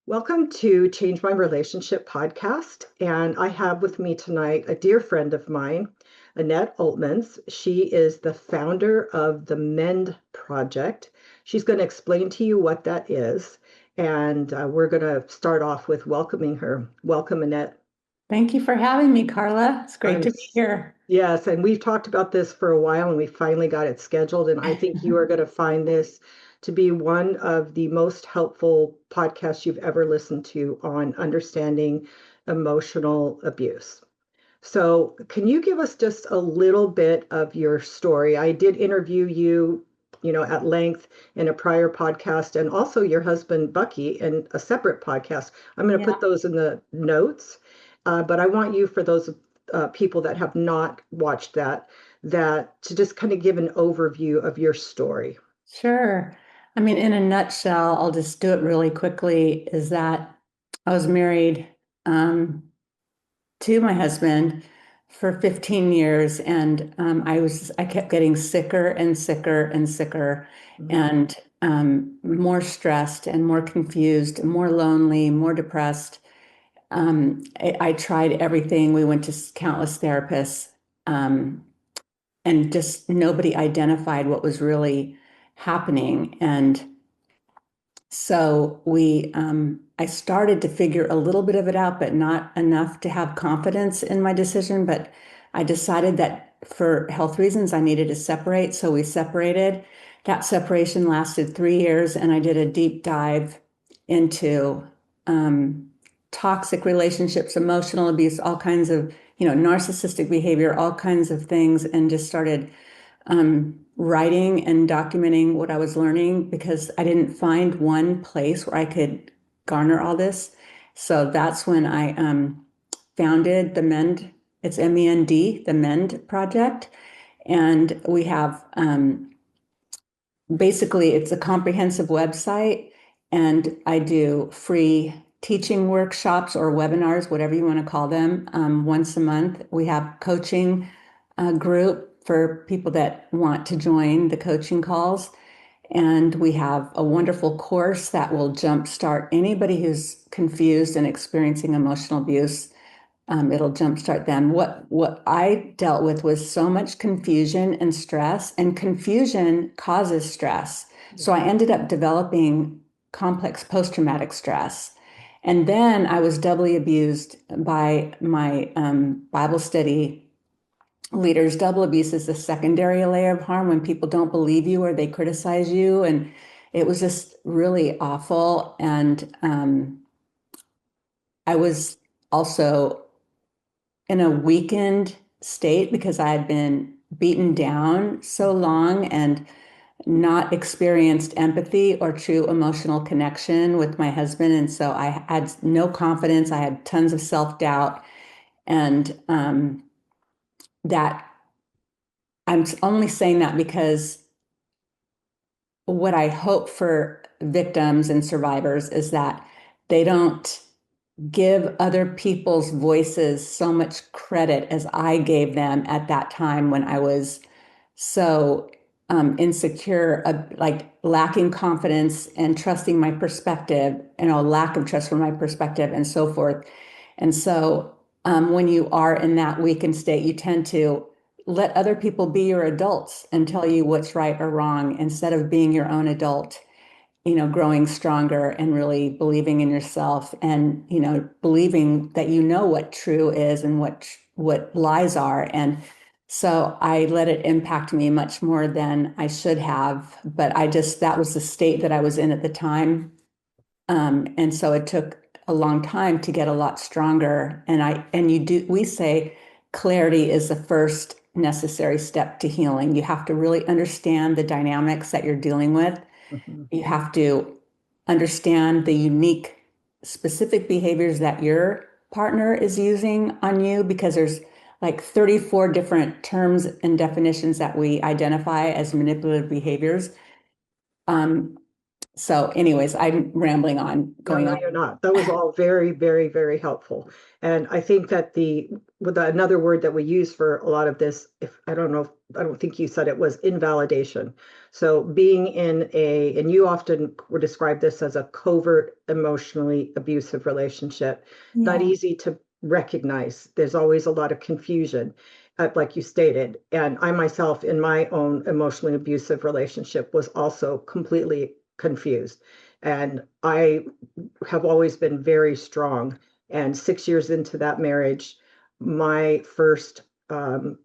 Welcome to Change My Relationship podcast. And I have with me tonight a dear friend of mine, Annette Oltmans. She is the founder of the Mend Project. She's going to explain to you what that is. And we're going to start off with welcoming her. Welcome, Annette. Thank you for having me, Karla. It's great I'm to be here. Yes, and we've talked about this for a while and we finally got it scheduled. And I think you are going to find this to be one of the most helpful podcasts you've ever listened to on understanding emotional abuse. So, can you give us just a little bit of your story? I did interview you, at length in a prior podcast, and also your husband, Bucky, in a separate podcast. I'm going to Yeah, put those in the notes, but I want you, for those people that have not watched that to just kind of give an overview of your story. sure. I mean, in a nutshell, I'll just do it really quickly, is that I was married um, to my husband for 15 years, and I kept getting sicker and sicker and sicker, Mhm. and more stressed and more confused, more lonely, more depressed. I tried everything. We went to countless therapists. And just nobody identified what was really happening. And so I started to figure a little bit of it out, but not enough to have confidence in my decision. But I decided that for health reasons, I needed to separate. So we separated. That separation lasted 3 years, and I did a deep dive into um, toxic relationships, emotional abuse, all kinds of, narcissistic behavior, all kinds of things, and just started writing and documenting what I was learning because I didn't find one place where I could garner all this. So that's when I founded the Mend. It's MEND, the Mend Project. And we have basically it's a comprehensive website, and I do free teaching workshops or webinars, whatever you want to call them, once a month. We have coaching group for people that want to join the coaching calls. And we have a wonderful course that will jumpstart anybody who's confused and experiencing emotional abuse. It'll jumpstart them. What I dealt with was so much confusion and stress, and confusion causes stress. So I ended up developing complex post-traumatic stress. And then I was doubly abused by my Bible study leaders. Double abuse is the secondary layer of harm when people don't believe you or they criticize you. And it was just really awful. And I was also in a weakened state because I had been beaten down so long and not experienced empathy or true emotional connection with my husband. And so I had no confidence. I had tons of self-doubt. And that I'm only saying that because what I hope for victims and survivors is that they don't give other people's voices so much credit as I gave them at that time when I was so insecure, like lacking confidence and trusting my perspective, and a lack of trust for my perspective and so forth. And so when you are in that weakened state, you tend to let other people be your adults and tell you what's right or wrong instead of being your own adult, growing stronger and really believing in yourself, and, believing that you know what true is and what lies are. And so I let it impact me much more than I should have, but that was the state that I was in at the time. And so it took a long time to get a lot stronger. We say clarity is the first necessary step to healing. You have to really understand the dynamics that you're dealing with. Mhm. You have to understand the unique, specific behaviors that your partner is using on you, because there's like 34 different terms and definitions that we identify as manipulative behaviors. Um, So anyways, I'm rambling on, No, going no, on. you're not. That was all very, very, very helpful. And I think that another word that we use for a lot of this, if I don't know, I don't think you said it, was invalidation. So being and you often would describe this as a covert, emotionally abusive relationship, not Yeah. easy to recognize. There's always a lot of confusion, like you stated. And I myself, in my own emotionally abusive relationship, was also completely confused. And I have always been very strong. And 6 years into that marriage, my first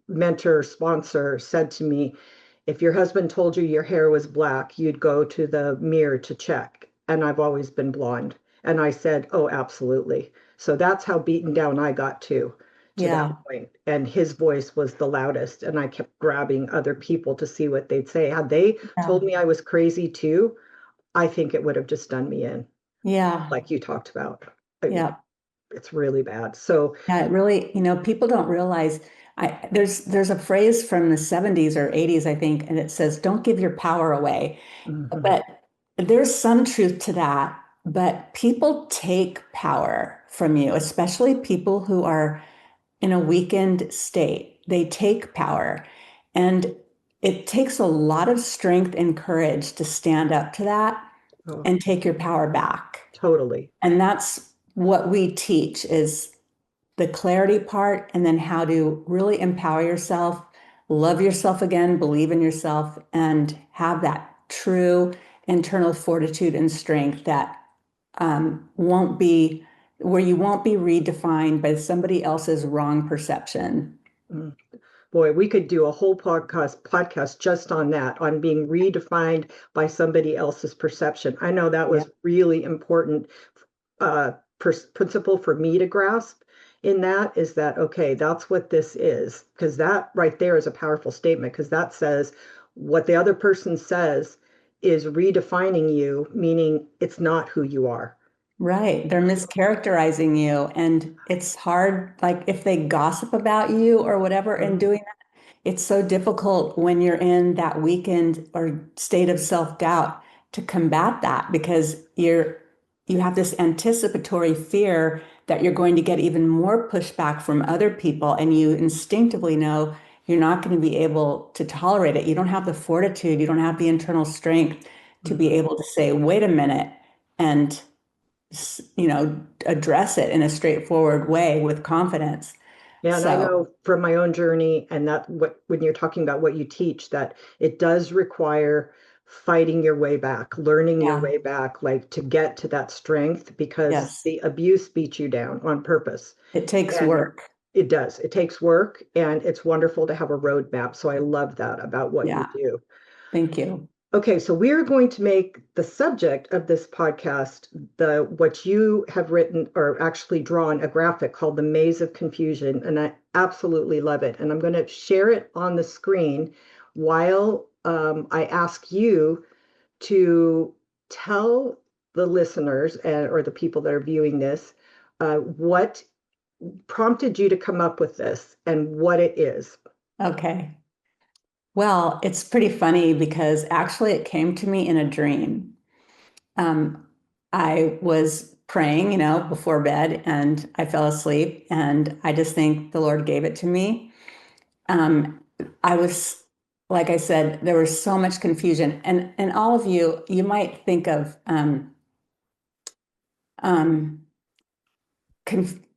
mentor sponsor said to me, if your husband told you your hair was black, you'd go to the mirror to check. And I've always been blonde. And I said, oh, absolutely. So that's how beaten down I got to that Yeah. point. And his voice was the loudest. And I kept grabbing other people to see what they'd say. Had they Yeah. told me I was crazy too, I think it would have just done me in, Yeah. like you talked about. I mean, Yeah. it's really bad. So, Yeah, it really, people don't realize there's a phrase from the 70s or 80s, I think, and it says, don't give your power away. mhm, But there's some truth to that. But people take power from you, especially people who are in a weakened state. They take power. And it takes a lot of strength and courage to stand up to that oh, and take your power back. totally. And that's what we teach is the clarity part, and then how to really empower yourself, love yourself again, believe in yourself, and have that true internal fortitude and strength that won't be where you won't be redefined by somebody else's wrong perception. Mm. Boy, we could do a whole podcast just on that, on being redefined by somebody else's perception. I know that Yeah. was really important principle for me to grasp in that is that, okay, that's what this is. Because that right there is a powerful statement, because that says what the other person says is redefining you, meaning it's not who you are. Right. They're mischaracterizing you. And it's hard, like if they gossip about you or whatever and Mhm. doing it's so difficult when you're in that weakened or state of self-doubt to combat that because you have this anticipatory fear that you're going to get even more pushback from other people and you instinctively know you're not going to be able to tolerate it. You don't have the fortitude, you don't have the internal strength to be Mhm. able to say, wait a minute, and address it in a straightforward way with confidence. Yeah, and I So, know from my own journey, and that what when you're talking about what you teach, that it does require fighting your way back, learning your yeah, way back, like to get to that strength, because yes, the abuse beats you down on purpose. it takes And work. it does. It takes work, and it's wonderful to have a roadmap. So I love that about what you Yeah. do. Thank you. Okay, so we are going to make the subject of this podcast the what you have written or actually drawn a graphic called the Maze of Confusion, and I absolutely love it. And I'm going to share it on the screen while I ask you to tell the listeners or the people that are viewing this what prompted you to come up with this and what it is. Okay. Well, it's pretty funny because actually it came to me in a dream. Um, I was praying, before bed and I fell asleep and I just think the Lord gave it to me. Um, I was, like I said, there was so much confusion and all of you might think of um,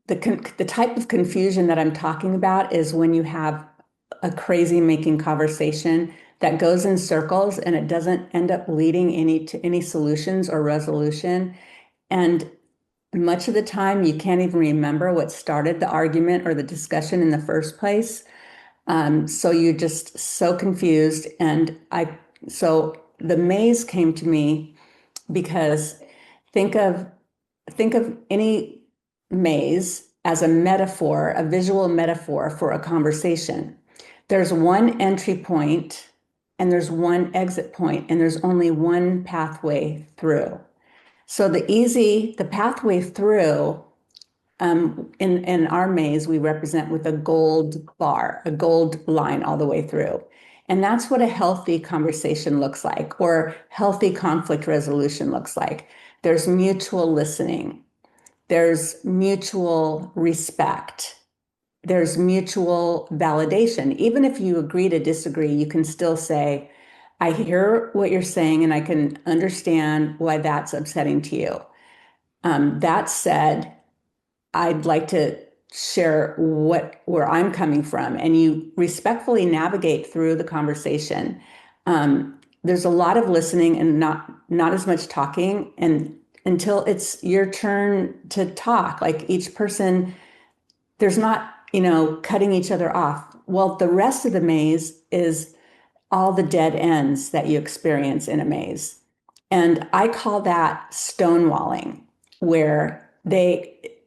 the type of confusion that I'm talking about is when you have a crazy making conversation that goes in circles and it doesn't end up leading to any solutions or resolution. And much of the time, you can't even remember what started the argument or the discussion in the first place. So you're just so confused. So the maze came to me because think of think of any maze as a metaphor, a visual metaphor for a conversation. There's one entry point and there's one exit point, and there's only one pathway through. So the pathway through, in our maze, we represent with a gold bar, a gold line all the way through. And that's what a healthy conversation looks like, or healthy conflict resolution looks like. There's mutual listening, there's mutual respect, there's mutual validation. Even if you agree to disagree, you can still say, I hear what you're saying and I can understand why that's upsetting to you. That said, I'd like to share where I'm coming from, and you respectfully navigate through the conversation. There's a lot of listening and not as much talking, and until it's your turn to talk, like each person, there's not, cutting each other off. Well, the rest of the maze is all the dead ends that you experience in a maze. And I call that stonewalling, where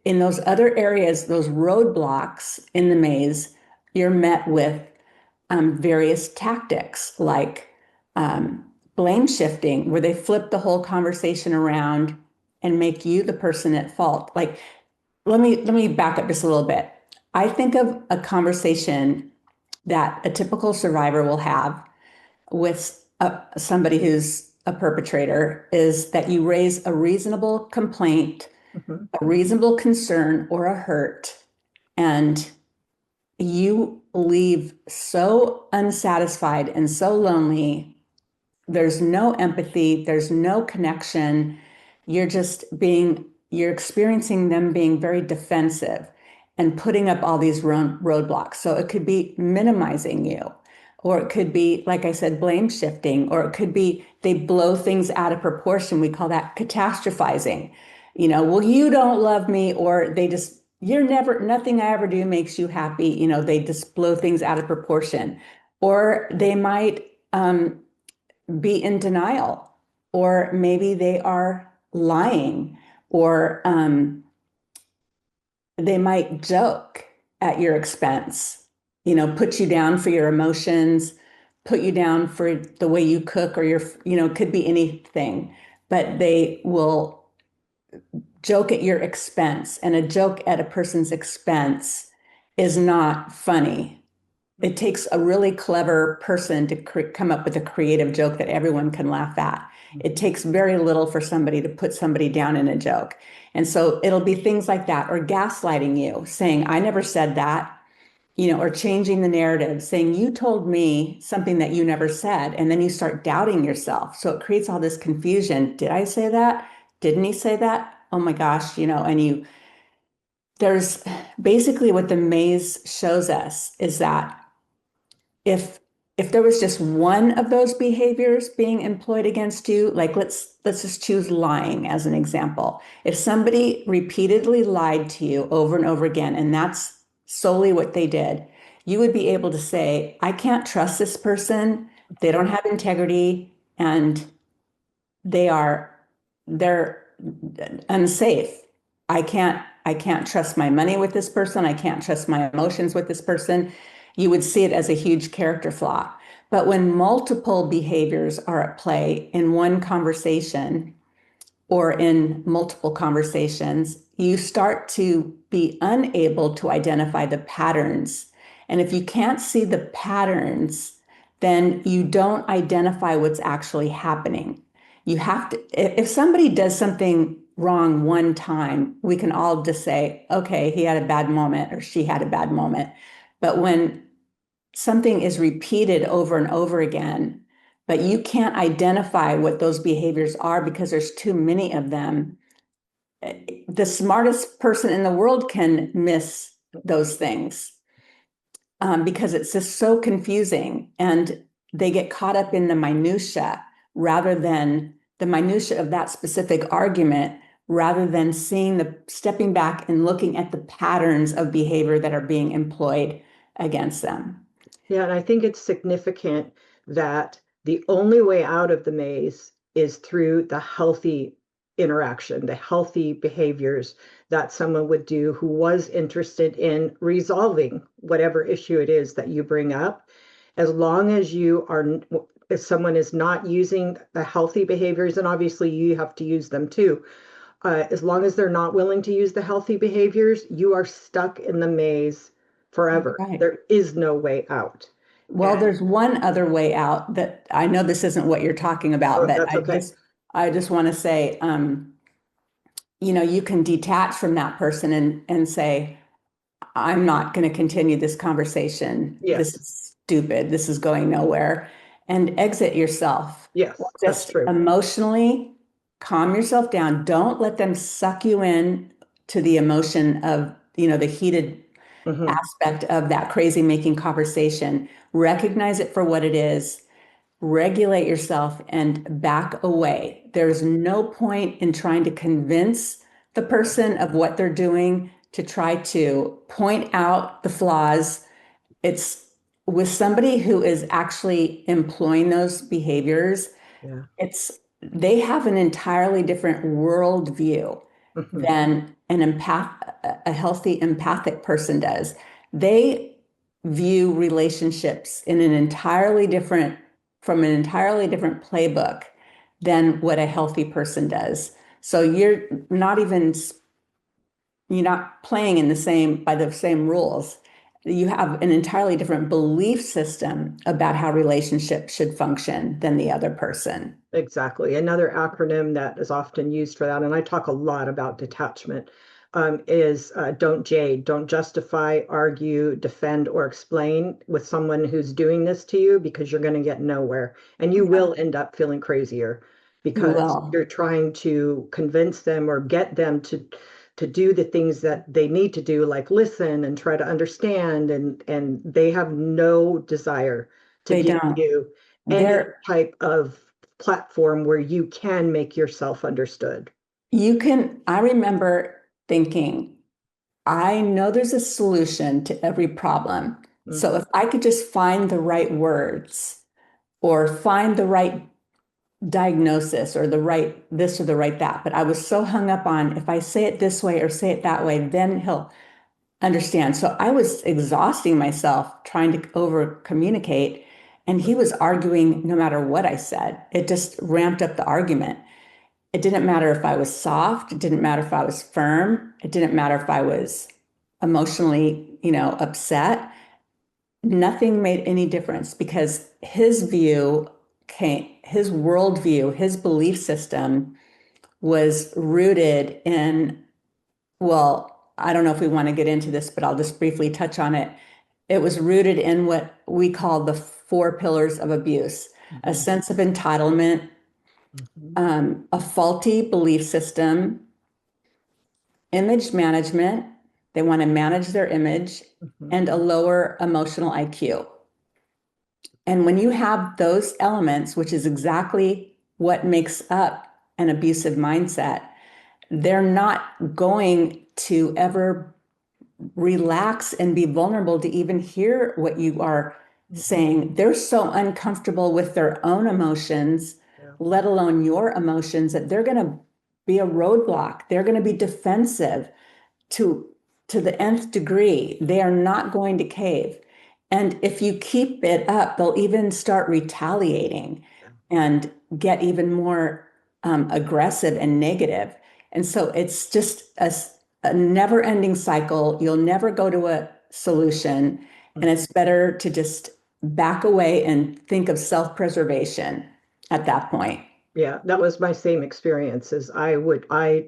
in those other areas, those roadblocks in the maze, you're met with various tactics like blame shifting, where they flip the whole conversation around and make you the person at fault. Like, let me back up just a little bit. I think of a conversation that a typical survivor will have with somebody who's a perpetrator is that you raise a reasonable complaint, Mhm. a reasonable concern, or a hurt, and you leave so unsatisfied and so lonely. There's no empathy, there's no connection. You're experiencing them being very defensive and putting up all these roadblocks. So it could be minimizing you, or it could be, like I said, blame shifting, or it could be they blow things out of proportion. We call that catastrophizing. Well, you don't love me, or nothing I ever do makes you happy. They just blow things out of proportion. Or they might be in denial, or maybe they are lying, or they might joke at your expense, put you down for your emotions, put you down for the way you cook, or it could be anything, but they will joke at your expense. And a joke at a person's expense is not funny. It takes a really clever person to come up with a creative joke that everyone can laugh at. It takes very little for somebody to put somebody down in a joke. And so it'll be things like that, or gaslighting you, saying, I never said that, or changing the narrative, saying, you told me something that you never said. And then you start doubting yourself. So it creates all this confusion. Did I say that? Didn't he say that? Oh my gosh, there's basically what the maze shows us is that if there was just one of those behaviors being employed against you, like let's just choose lying as an example. If somebody repeatedly lied to you over and over again, and that's solely what they did, you would be able to say, I can't trust this person. They don't have integrity, and they're unsafe. I can't trust my money with this person. I can't trust my emotions with this person. You would see it as a huge character flaw. But when multiple behaviors are at play in one conversation or in multiple conversations, you start to be unable to identify the patterns. And if you can't see the patterns, then you don't identify what's actually happening. You have to, if somebody does something wrong one time, we can all just say, okay, he had a bad moment or she had a bad moment. But when something is repeated over and over again, but you can't identify what those behaviors are because there's too many of them, the smartest person in the world can miss those things because it's just so confusing, and they get caught up in the minutia rather than the minutia of that specific argument, rather than stepping back and looking at the patterns of behavior that are being employed against them. Yeah, and I think it's significant that the only way out of the maze is through the healthy interaction, the healthy behaviors that someone would do who was interested in resolving whatever issue it is that you bring up. As long as if someone is not using the healthy behaviors, and obviously you have to use them too, as long as they're not willing to use the healthy behaviors, you are stuck in the maze forever. Right. There is no way out. Well, And there's one other way out that I know this isn't what you're talking about, oh, but that's okay. I just want to say, you can detach from that person and say, I'm not going to continue this conversation. This Yes. is stupid. This is going nowhere. And exit yourself. Or Yes, that's just true. emotionally calm yourself down. Don't let them suck you in to the emotion of, the heated Hmm. aspect of that crazy making conversation. Recognize it for what it is, regulate yourself, and back away. There's no point in trying to convince the person of what they're doing, to try to point out the flaws. It's with somebody who is actually employing those behaviors, Yeah. it's they have an entirely different worldview Hmm. than a healthy empathic person does. They view relationships in an entirely different from an entirely different playbook than what a healthy person does. So you're not playing in the same by the same rules. You have an entirely different belief system about how relationships should function than the other person. Exactly. Another acronym that is often used for that, and I talk a lot about detachment, is don't jade, don't justify, argue, defend, or explain with someone who's doing this to you, because you're going to get nowhere and you Yeah, will end up feeling crazier you because will. you're trying to convince them or get them to do the things that they need to do, like listen and try to understand, and they have no desire to They give don't. you any They're type of platform where you can make yourself understood. I remember thinking, I know there's a solution to every problem. So Hmm. if I could just find the right words or find the right diagnosis or the right this or the right that, but I was so hung up on if I say it this way or say it that way, then he'll understand. So I was exhausting myself trying to over communicate, and he was arguing no matter what I said. It just ramped up the argument. It didn't matter if I was soft, it didn't matter if I was firm, it didn't matter if I was emotionally, upset. Nothing made any difference because his worldview, his belief system was rooted in, well, I don't know if we want to get into this, but I'll just briefly touch on it. It was rooted in what we call the four pillars of abuse: a Hmm. sense of entitlement, Hmm. a faulty belief system, image management. They want to manage their image, Hmm. and a lower emotional IQ. And when you have those elements, which is exactly what makes up an abusive mindset, they're not going to ever relax and be vulnerable to even hear what you are Hmm. saying. They're so uncomfortable with their own emotions, Yeah. let alone your emotions, that they're going to be a roadblock. They're going to be defensive to to the nth degree. They are not going to cave. And if you keep it up, they'll even start retaliating and get even more aggressive and negative. And so it's just a never-ending cycle. You'll never go to a solution, and it's better to just back away and think of self-preservation at that point. Yeah, that was my same experience. As I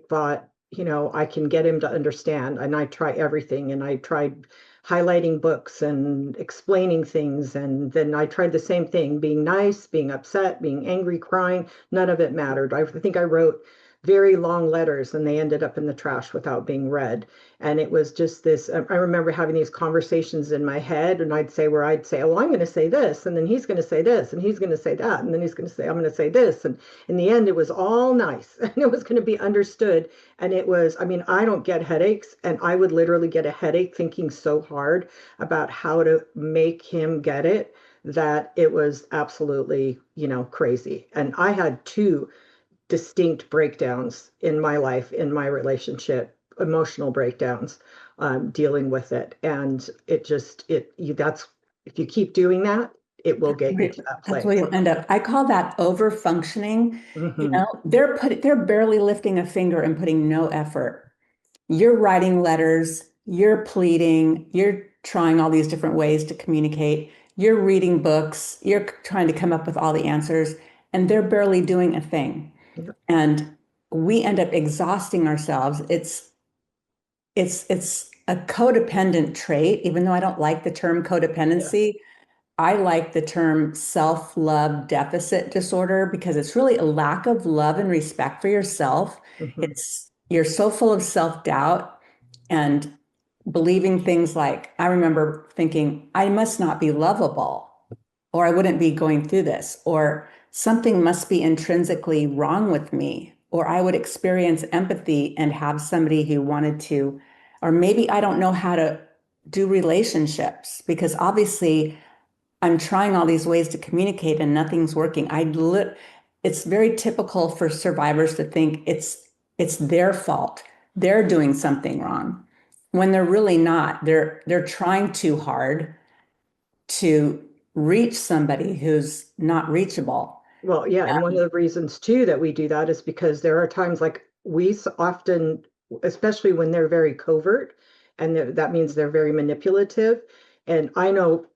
thought, I can get him to understand, and I try everything, and I tried highlighting books and explaining things, and then I tried the same thing, being nice, being upset, being angry, crying. None of it mattered. I think I wrote very long letters and they ended up in the trash without being read. And it was just this, I remember having these conversations in my head, and I'd say, oh, I'm going to say this, and then he's going to say this, and he's going to say that, and then he's going to say, I'm going to say this. And in the end, it was all nice and it was going to be understood. And it was, I mean, I don't get headaches, and I would literally get a headache thinking so hard about how to make him get it, that it was absolutely, crazy. And I had two distinct breakdowns in my life, in my relationship, emotional breakdowns, dealing with it. And it just, that's, if you keep doing that, it will get you to that That's where place. you'll end up. I call that over functioning. Hmm. They're barely lifting a finger and putting no effort. You're writing letters, you're pleading, you're trying all these different ways to communicate. you're reading books, you're trying to come up with all the answers, and they're barely doing a thing. Yeah. And we end up exhausting ourselves. It's a codependent trait, even though I don't like the term Yeah. codependency. I like the term self-love deficit disorder because it's really a lack of love and respect for yourself. Hmm. It's you're so full of self-doubt and believing things like, I remember thinking, I must not be lovable, or I wouldn't be going through this, or something must be intrinsically wrong with me, or I would experience empathy and have somebody who wanted to, or maybe I don't know how to do relationships because obviously I'm trying all these ways to communicate and nothing's working. It's very typical for survivors to think it's their fault. They're doing something wrong when they're really not. They're trying too hard to reach somebody who's not reachable. Well, yeah, and one of the reasons too that we do that is because there are times like often, especially when they're very covert, and that means they're very manipulative. And I know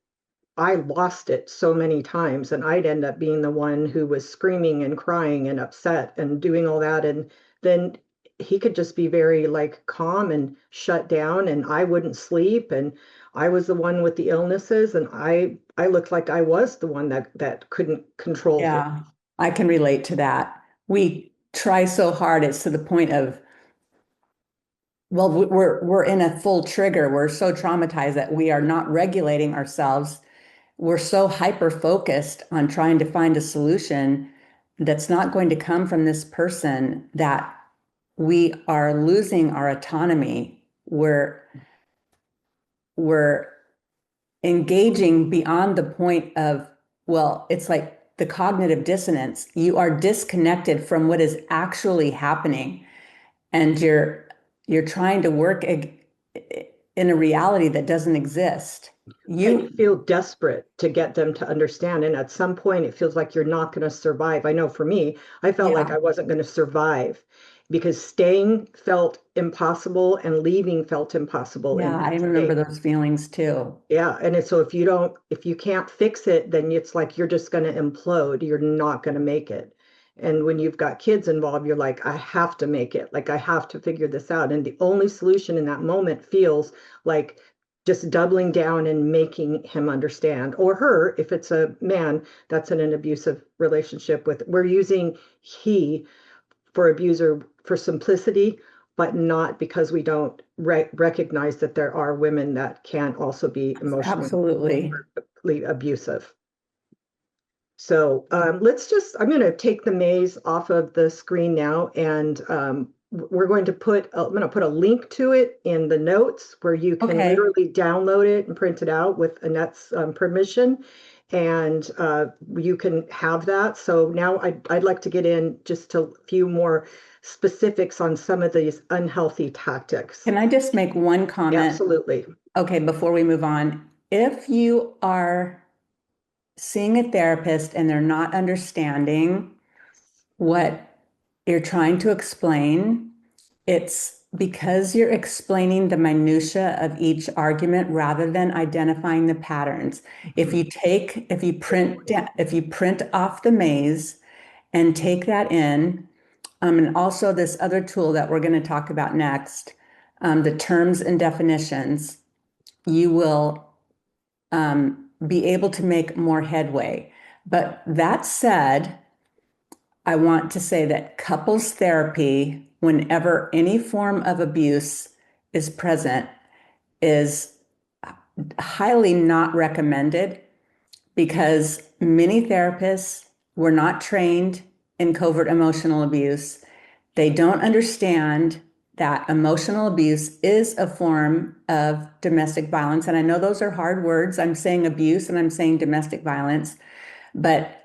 I lost it so many times, and I'd end up being the one who was screaming and crying and upset and doing all that. And then he could just be very like calm and shut down, and I wouldn't sleep. And I was the one with the illnesses, and I looked like I was the one that couldn't control him. Yeah, I can relate to that. We try so hard, it's to the point of, well, we're in a full trigger. We're so traumatized that we are not regulating ourselves. We're so hyper focused on trying to find a solution that's not going to come from this person that we are losing our autonomy. We're engaging beyond the point of, well, it's like the cognitive dissonance. You are disconnected from what is actually happening, and you're trying to work in a reality that doesn't exist. And you You, feel desperate to get them to understand. And at some point, it feels like you're not going to survive. I know for me, I felt like yeah, I wasn't going to survive because staying felt impossible and leaving felt impossible in yeah, I that remember state. those feelings too. Yeah. So if you can't fix it, then it's like you're just going to implode. You're not going to make it. And when you've got kids involved, you're like, I have to make it. Like, I have to figure this out. And the only solution in that moment feels like just doubling down and making him understand, or her, if it's a man that's in an abusive relationship with, we're using he for abuser for simplicity, but not because we don't recognize that there are women that can also be emotionally Absolutely. abusive. So I'm going to take the maze off of the screen now, and I'm going to put a link to it in the notes where you can Okay. literally download it and print it out with Annette's permission, and you can have that. So now I'd like to get in just a few more specifics on some of these unhealthy tactics. Can I just make one comment? Absolutely. Okay, before we move on. If you are seeing a therapist and they're not understanding what you're trying to explain, it's because you're explaining the minutia of each argument rather than identifying the patterns. Mhm. If you print off the maze and take that in, and also this other tool that we're going to talk about next, the terms and definitions, you will be able to make more headway. But that said, I want to say that couples therapy, whenever any form of abuse is present, is highly not recommended because many therapists were not trained in covert emotional abuse. They don't understand that emotional abuse is a form of domestic violence. And I know those are hard words. I'm saying abuse and I'm saying domestic violence, but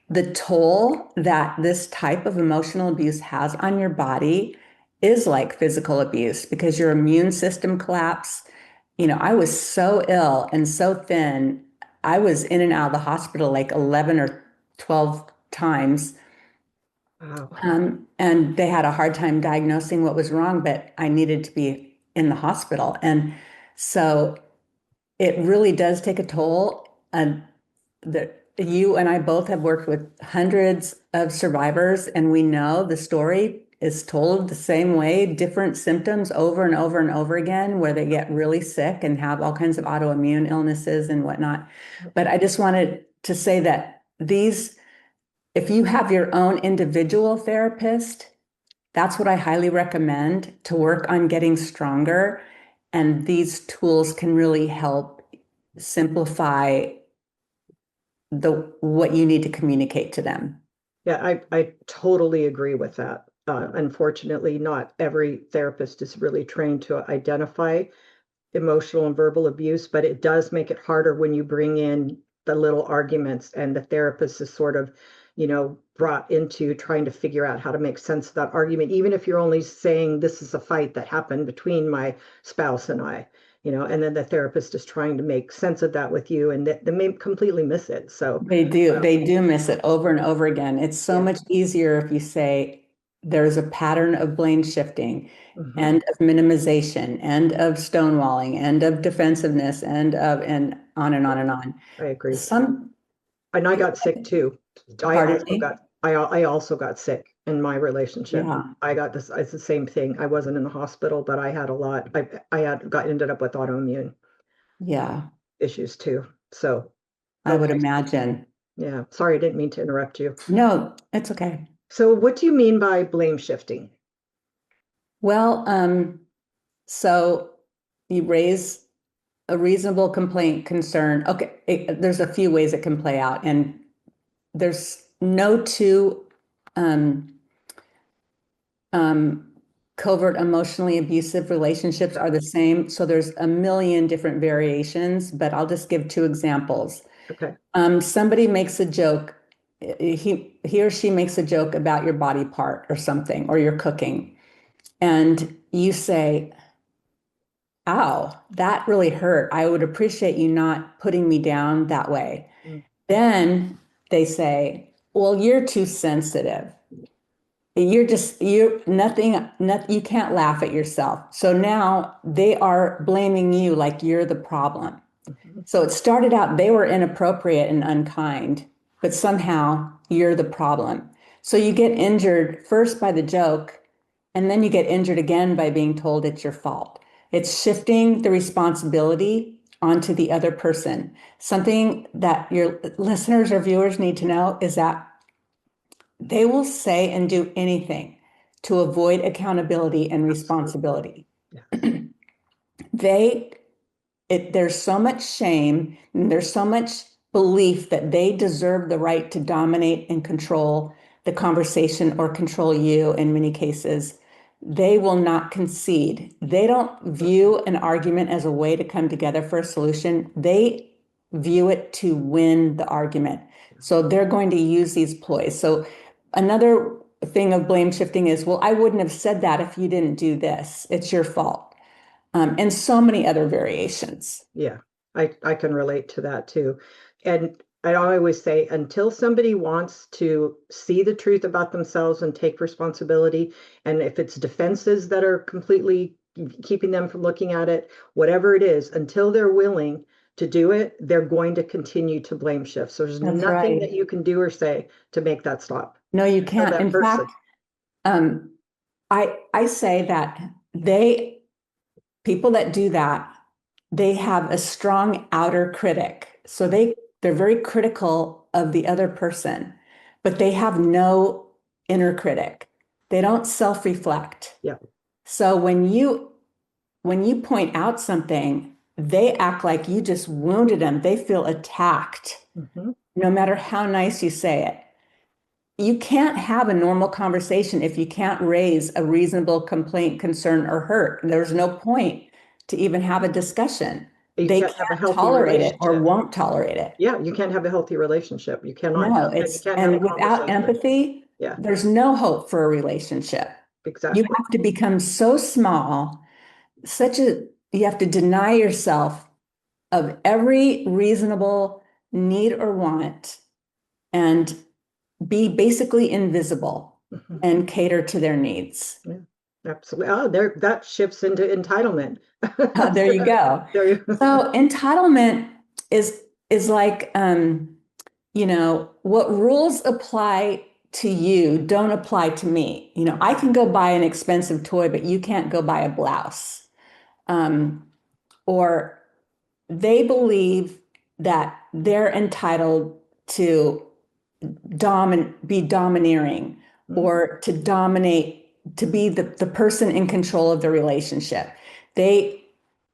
the toll that this type of emotional abuse has on your body is like physical abuse because your immune system collapse. I was so ill and so thin. I was in and out of the hospital like 11 or 12 times. Wow. And they had a hard time diagnosing what was wrong, but I needed to be in the hospital. And so it really does take a toll. And that you and I both have worked with hundreds of survivors, and we know the story is told the same way, different symptoms over and over and over again, where they get really sick and have all kinds of autoimmune illnesses and whatnot. But I just wanted to say that if you have your own individual therapist, that's what I highly recommend to work on getting stronger. And these tools can really help simplify what you need to communicate to them. Yeah, I totally agree with that. Unfortunately, not every therapist is really trained to identify emotional and verbal abuse, but it does make it harder when you bring in the little arguments and the therapist is sort of, brought into trying to figure out how to make sense of that argument, even if you're only saying this is a fight that happened between my spouse and I, and then the therapist is trying to make sense of that with you and they may completely miss it. So They do miss it over and over again. It's so yeah. much easier if you say there's a pattern of blame shifting Mhm. and of minimization and of stonewalling and of defensiveness and on and on and on. I agree. Some And I got sick too. Pardon me? I also got sick in my relationship. Yeah, I got this, it's the same thing. I wasn't in the hospital, but I had a lot. Ended up with autoimmune yeah, issues too. So, I would okay. imagine. Yeah. Sorry, I didn't mean to interrupt you. No, it's okay. So what do you mean by blame shifting? Well, so you raise a reasonable complaint, concern. Okay, there's a few ways it can play out, and there's no two um, um, covert emotionally abusive relationships are the same. So there's a million different variations, but I'll just give two examples. Okay. Somebody makes a joke, he or she makes a joke about your body part or something, or your cooking, and you say, "Ow, that really hurt. I would appreciate you not putting me down that way." Mm. Then they say, "Well, you're too sensitive. You're nothing, you can't laugh at yourself." So now they are blaming you like you're the problem. Mhm. So it started out they were inappropriate and unkind, but somehow you're the problem. So you get injured first by the joke, and then you get injured again by being told it's your fault. It's shifting the responsibility onto the other person. Something that your listeners or viewers need to know is that they will say and do anything to avoid accountability and responsibility. Yeah. They there's so much shame and there's so much belief that they deserve the right to dominate and control the conversation or control you in many cases. They will not concede. They don't view an argument as a way to come together for a solution. They view it to win the argument. So they're going to use these ploys. So another thing of blame shifting is, well, I wouldn't have said that if you didn't do this. It's your fault. And so many other variations. Yeah, I can relate to that too. And I always say, until somebody wants to see the truth about themselves and take responsibility, and if it's defenses that are completely keeping them from looking at it, whatever it is, until they're willing to do it, they're going to continue to blame shift. So there's That's nothing right. that you can do or say to make that stop. No, you Until can't. that In person. fact, I say that people that do that, they have a strong outer critic. So they're very critical of the other person, but they have no inner critic. They don't self-reflect. Yeah. So when you point out something, they act like you just wounded them. They feel attacked, Mhm. no matter how nice you say it. You can't have a normal conversation if you can't raise a reasonable complaint, concern, or hurt. There's no point to even have a discussion. You They can't have a can't healthy tolerate it or relationship. won't tolerate it. Yeah, you can't have a healthy relationship. You cannot No, have, and you can't have a and without conversation. empathy, Yeah, there's no hope for a relationship. You exactly. have to become so small, you have to deny yourself of every reasonable need or want and be basically invisible Mhm. and cater to their needs. Yeah, absolutely. Oh, there, that shifts into entitlement. There you go. There you So entitlement is like what rules apply to you don't apply to me. I can go buy an expensive toy, but you can't go buy a blouse. Or they believe that they're entitled to be domineering, or to dominate, to be the person in control of the relationship.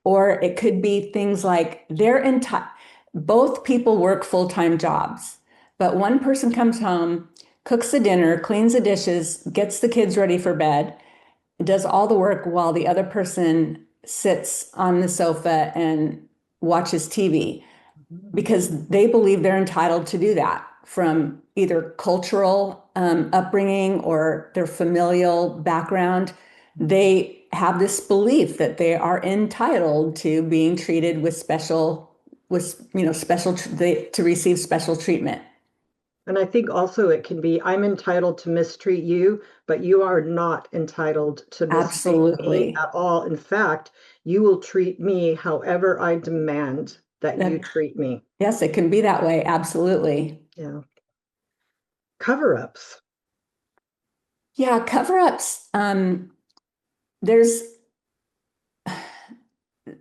Or it could be things like both people work full-time jobs, but one person comes home, cooks the dinner, cleans the dishes, gets the kids ready for bed, does all the work while the other person sits on the sofa and watches TV, because they believe they're entitled to do that from either cultural upbringing or their familial background. They have this belief that they are entitled to being treated with to receive special treatment. And I think also it can be, I'm entitled to mistreat you, but you are not entitled to mistreat me Absolutely. at all. In fact, you will treat me however I demand that you treat me. Yes, it can be that way. Absolutely. Yeah. Cover-ups. Yeah, cover-ups.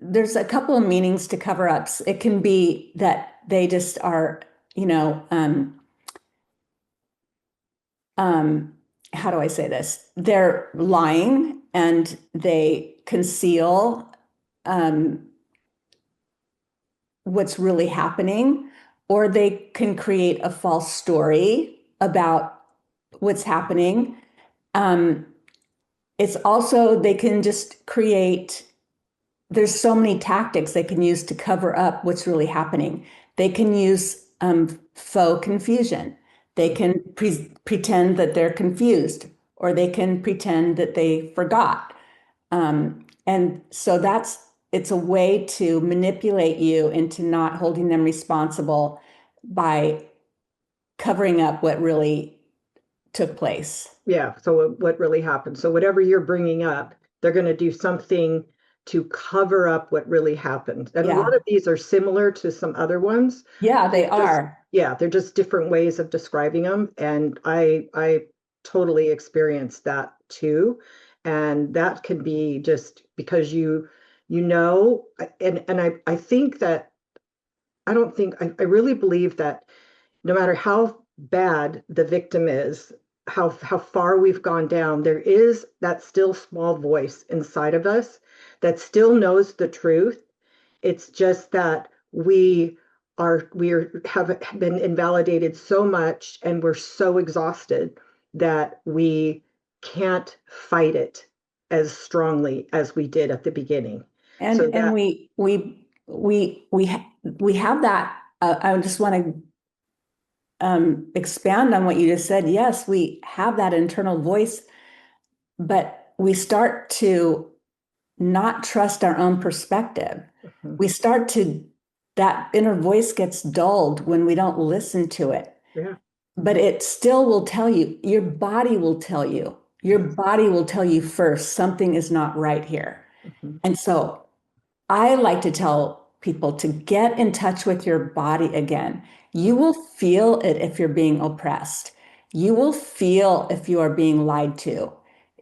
There's a couple of meanings to cover-ups. It can be that they just are, how do I say this? They're lying and they conceal what's really happening, or they can create a false story about what's happening. It's also, they can just create, there's so many tactics they can use to cover up what's really happening. They can use faux confusion. They can pretend that they're confused, or they can pretend that they forgot. And so it's a way to manipulate you into not holding them responsible by covering up what really took place. Yeah. So what really happened? So whatever you're bringing up, they're going to do something to cover up what really happened. And a lot Yeah. of these are similar to some other ones. Yeah, they Just, are. yeah, they're just different ways of describing them. And I totally experienced that too. And that can be just because and I think that I really believe that no matter how bad the victim is, how far we've gone down, there is that still small voice inside of us that still knows the truth. It's just that have been invalidated so much and we're so exhausted that we can't fight it as strongly as we did at the beginning. So And that we have that. I just want to expand on what you just said. Yes, we have that internal voice, but we start to not trust our own perspective. Mhm. We start to, that inner voice gets dulled when we don't listen to it. Yeah. But it still will tell you, your body will tell you, your Yes. body will tell you first, something is not right here. Mhm. And so I like to tell people to get in touch with your body again. You will feel it if you're being oppressed. You will feel if you are being lied to.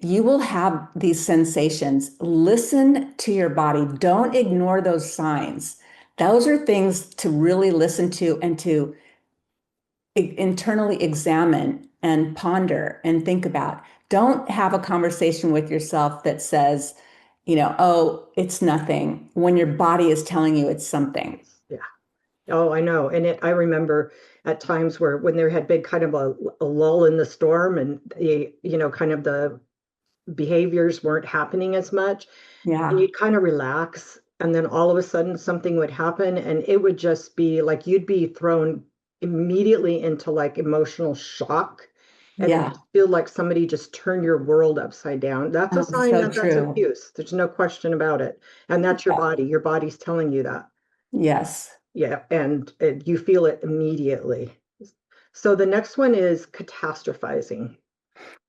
You will have these sensations. Listen to your body. Don't ignore those signs. Those are things to really listen to and to internally examine and ponder and think about. Don't have a conversation with yourself that says, oh, it's nothing, when your body is telling you it's something. Yeah. Oh, I know. I remember at times when there had been kind of a lull in the storm and kind of the behaviors weren't happening as much, and Yeah. you'd kind of relax, and then all of a sudden something would happen, and it would just be like you'd be thrown immediately into like emotional shock, and it Yeah. feel like somebody just turned your world upside down. That's a Oh, sign so that that's true. abuse. There's no question about it. And that's your Yeah. body. Your body's telling you that. Yes. Yeah, and you feel it immediately. So the next one is catastrophizing.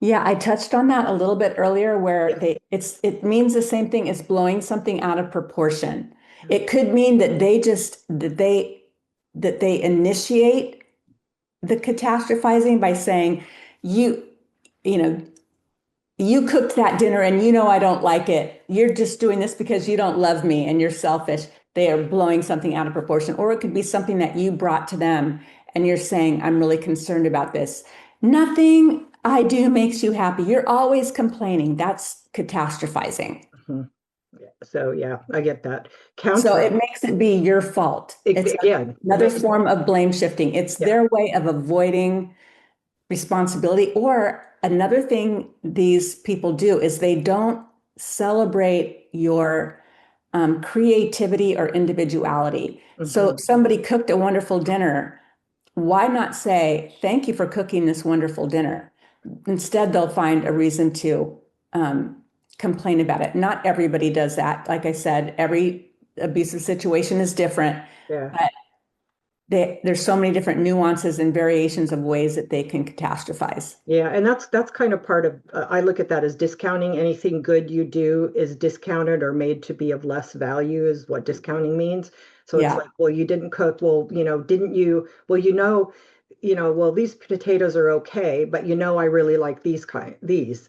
Yeah, I touched on that a little bit earlier where Yes. it means the same thing as blowing something out of proportion. Yeah. It could mean that they initiate the catastrophizing by saying, you, you know, you cooked that dinner and you know I don't like it. You're just doing this because you don't love me and you're selfish. They are blowing something out of proportion. Or it could be something that you brought to them and you're saying, I'm really concerned about this. Nothing I do makes you happy. You're always complaining. That's catastrophizing. Mhm. Yeah. So yeah, I get that. So it Countering, makes it be your fault. It's again, another form of blame shifting. It's yeah. their way of avoiding responsibility. Or another thing these people do is they don't celebrate your creativity or individuality. So Mhm. if somebody cooked a wonderful dinner, why not say, thank you for cooking this wonderful dinner? Instead, they'll find a reason to complain about it. Not everybody does that. Like I said, every abusive situation is different, Yeah. but there's so many different nuances and variations of ways that they can catastrophize. Yeah, and that's kind of part of I look at that as discounting. Anything good you do is discounted or made to be of less value is what discounting means. So it's Yeah, like, well, you didn't cook. Well, didn't you? Well, well, these potatoes are okay, but I really like these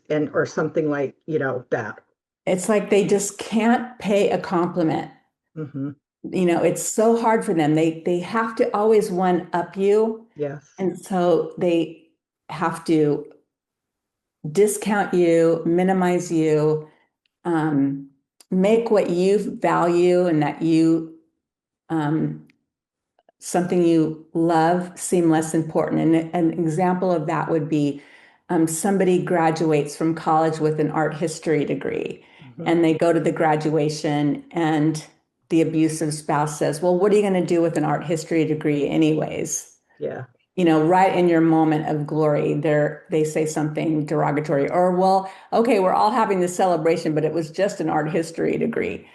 and or something like, that. it's like they just can't pay a compliment. Hmm. It's so hard for them. They have to always one up you, Yes. and so they have to discount you, minimize you, um, make what you value and that you um, something you love seem less important. And an example of that would be somebody graduates from college with an art history degree, Hmm. and they go to the graduation, and the abusive spouse says, well, what are you going to do with an art history degree anyways? Yeah. Right in your moment of glory, they say something derogatory, or, well, okay, we're all having this celebration, but it was just an art history degree.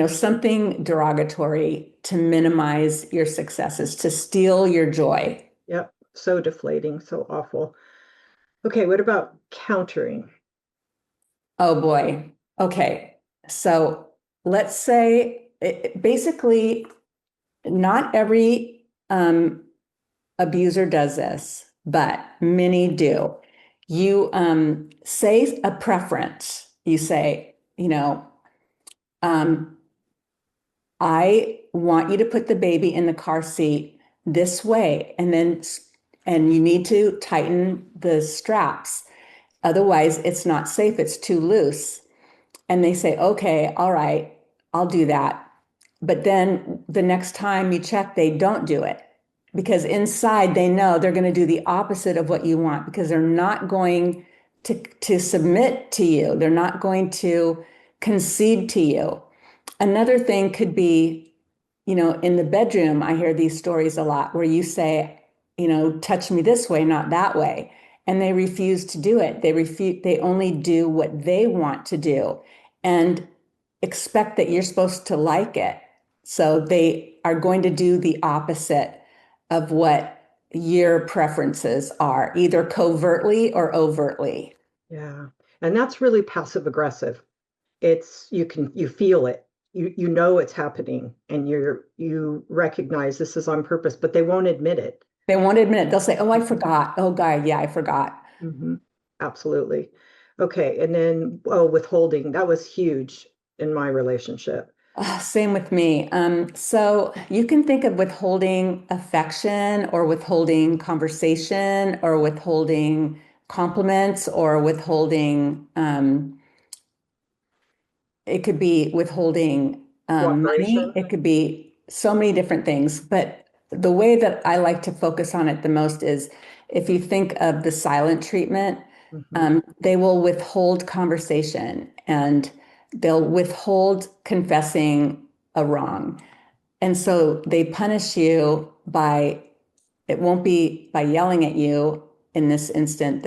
Something derogatory to minimize your successes, to steal your joy. Yep. So deflating, so awful. Okay, what about countering? Oh boy. Okay. So let's say basically not every abuser does this, but many do. You say a preference. You say, um, I want you to put the baby in the car seat this way, and you need to tighten the straps. Otherwise, it's not safe. It's too loose. And they say, okay, all right, I'll do that. But then the next time you check, they don't do it because inside they know they're going to do the opposite of what you want because they're not going to submit to you. They're not going to concede to you. Another thing could be, in the bedroom, I hear these stories a lot where you say, touch me this way, not that way. And they refuse to do it. They only do what they want to do and expect that you're supposed to like it. So they are going to do the opposite of what your preferences are, either covertly or overtly. Yeah. And that's really passive aggressive. You feel it. You know it's happening and you recognize this is on purpose, but they won't admit it. They won't admit it. They'll say, oh, I forgot. Oh, God, yeah, I forgot. Hmm. Absolutely. Okay. And then, oh, withholding, that was huge in my relationship. Same with me. So you can think of withholding affection or withholding conversation or withholding compliments or withholding, it could be withholding money. Cooperation. It could be so many different things. But the way that I like to focus on it the most is if you think of the silent treatment, Hmm. they will withhold conversation and they'll withhold confessing a wrong. And so they punish you by, it won't be by yelling at you in this instant.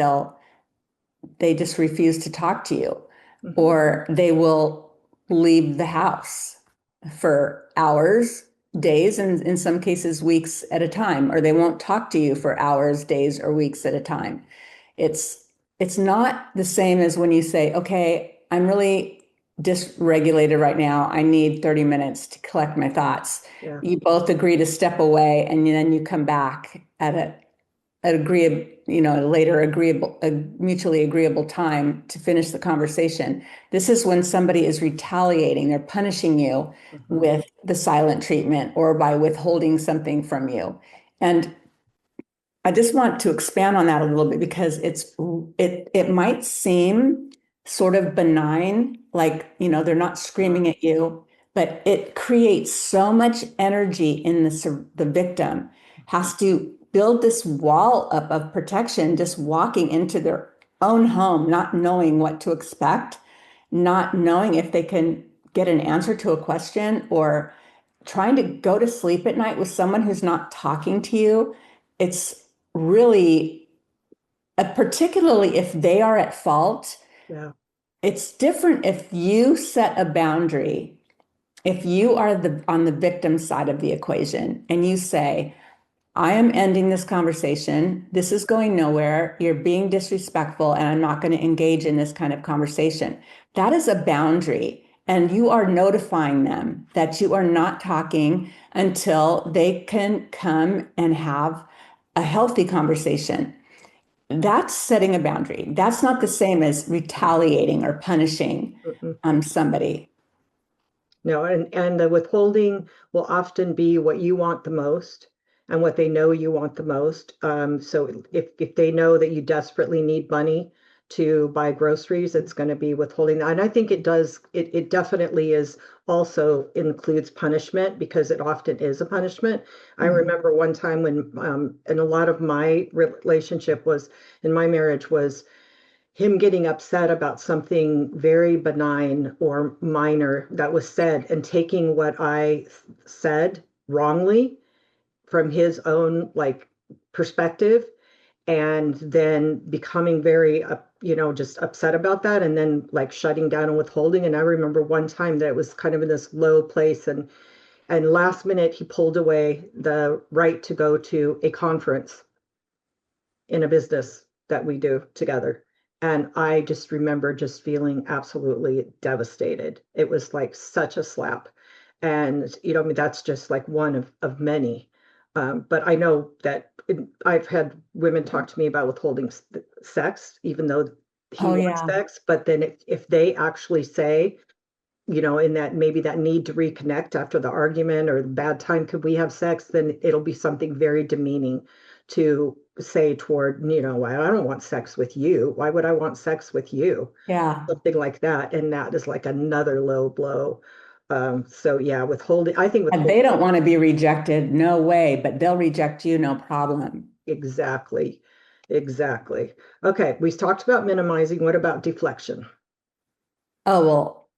They just refuse to talk to you, Hmm. or they will leave the house for hours, days, and in some cases, weeks at a time, or they won't talk to you for hours, days, or weeks at a time. It's it's not the same as when you say, okay, I'm really dysregulated right now. I need 30 minutes to collect my thoughts. Yeah. You both agree to step away and then you come back at it a later a mutually agreeable time to finish the conversation. This is when somebody is retaliating, they're punishing you Mhm. with the silent treatment or by withholding something from you. And I just want to expand on that a little bit because it might seem sort of benign, like, they're not screaming at you, but it creates so much energy in the victim has to build this wall up of protection, just walking into their own home, not knowing what to expect, not knowing if they can get an answer to a question, or trying to go to sleep at night with someone who's not talking to you. It's really, particularly if they are at fault, Yeah. it's different if you set a boundary. If you are on the victim side of the equation and you say, I am ending this conversation. This is going nowhere. You're being disrespectful, and I'm not going to engage in this kind of conversation. That is a boundary. And you are notifying them that you are not talking until they can come and have a healthy conversation. That's setting a boundary. That's not the same as retaliating or punishing Mm-mm. somebody. No, and the withholding will often be what you want the most and what they know you want the most. So if they know that you desperately need money to buy groceries, it's going to be withholding. And I think it definitely is also includes punishment because it often is a punishment. I Mhm. remember one time when, and a lot of my relationship was in my marriage was him getting upset about something very benign or minor that was said and taking what I said wrongly from his own like perspective and then becoming very just upset about that and then like shutting down and withholding. And I remember one time that it was kind of in this low place and last minute he pulled away the right to go to a conference in a business that we do together. And I just remember just feeling absolutely devastated. It was like such a slap. And, I mean, that's just like one of many. But I know that I've had women talk to me about withholding sex, even though he Oh, wants yeah. sex. But then if they actually say, in that maybe that need to reconnect after the argument or the bad time, could we have sex? Then it'll be something very demeaning to say toward, why I don't want sex with you. Why would I want sex with you? Yeah. Something like that. And that is like another low blow. So yeah, withholding, I think And they withholding, don't want to be rejected. No way, but they'll reject you, no problem. exactly. Exactly. Okay, we talked about minimizing. What about deflection? Oh, well,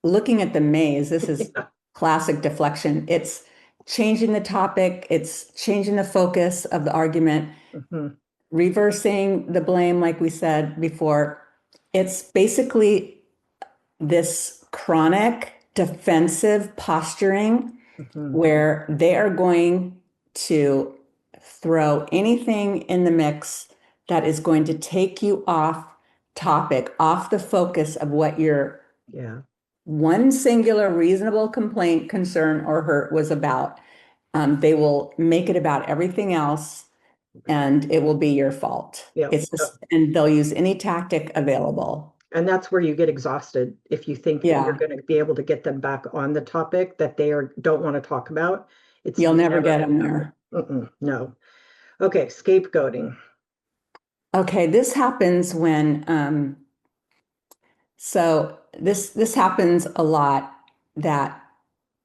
looking at the maze, this is classic deflection. It's changing the topic, it's changing the focus of the argument, Mhm, reversing the blame, like we said before. It's basically this chronic defensive posturing mhm. where they are going to throw anything in the mix that is going to take you off topic, off the focus of what your Yeah. one singular reasonable complaint, concern, or hurt was about. They will make it about everything else, and it will be your fault. Yeah. It's just, and they'll use any tactic available. And that's where you get exhausted if you think that you're Yeah, going to be able to get them back on the topic that they don't want to talk about. It's you'll never never get going them to happen. there. No. Okay, scapegoating. Okay, this happens when so this happens a lot that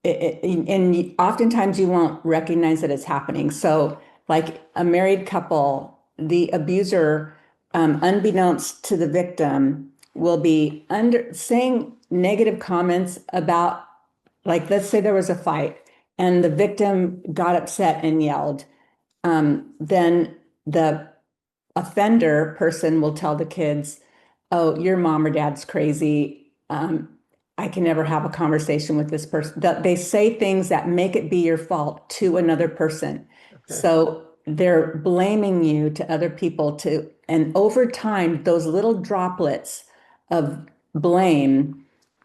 and oftentimes you won't recognize that it's happening. So, like a married couple, the abuser, unbeknownst to the victim, will be under saying negative comments about, like, let's say there was a fight and the victim got upset and yelled. Then the offender person will tell the kids, "Oh, your mom or dad's crazy. I can never have a conversation with this person." That they say things that make it be your fault to another person. Okay. So they're blaming you to other people to, and over time, those little droplets of blame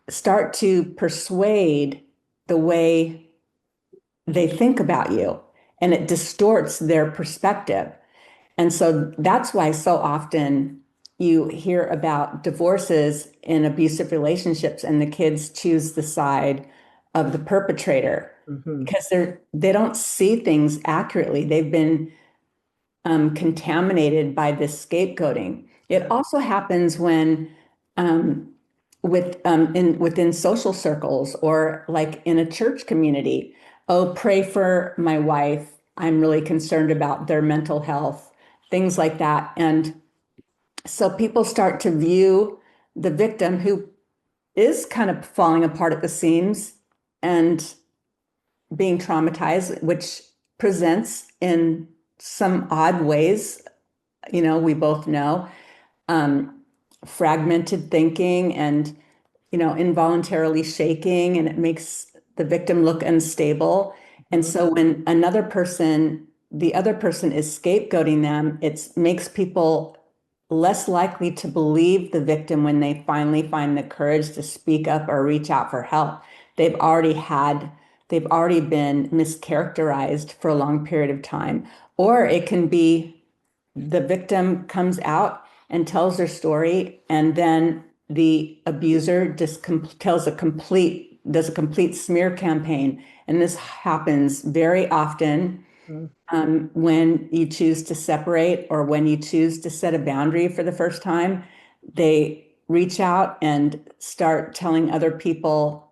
start to persuade the way they think about you, and it distorts their perspective. And so that's why so often you hear about divorces in abusive relationships and the kids choose the side of the perpetrator Hmm. because they don't see things accurately. They've been contaminated by this scapegoating. It Yeah. also happens when um, within social circles or like in a church community. Oh, pray for my wife. I'm really concerned about their mental health, things like that. And so people start to view the victim who is kind of falling apart at the seams and being traumatized, which presents in some odd ways, we both know, um, fragmented thinking and, involuntarily shaking, and it makes the victim look unstable. And Hmm. so when the other person is scapegoating them, it makes people less likely to believe the victim when they finally find the courage to speak up or reach out for help. They've already had, they've already been mischaracterized for a long period of time. Or it can be the victim comes out and tells their story, and then the abuser just does a complete smear campaign. And this happens very often when you choose to separate or when you choose to set a boundary for the first time. They reach out and start telling other people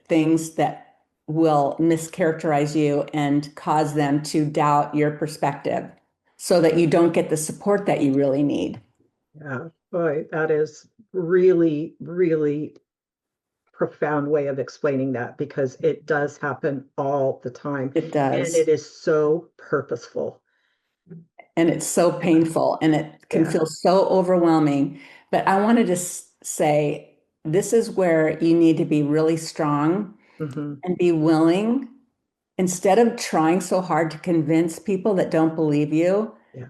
things that will mischaracterize you and cause them to doubt your perspective so that you don't get the support that you really need. Yeah. Boy, that is really, really profound way of explaining that because it does happen all the time It and it does. is so purposeful. And it's so painful and it can Yeah. feel so overwhelming. But I wanted to say this is where you need to be really strong Hmm. and be willing, instead of trying so hard to convince people that don't believe you, Yeah.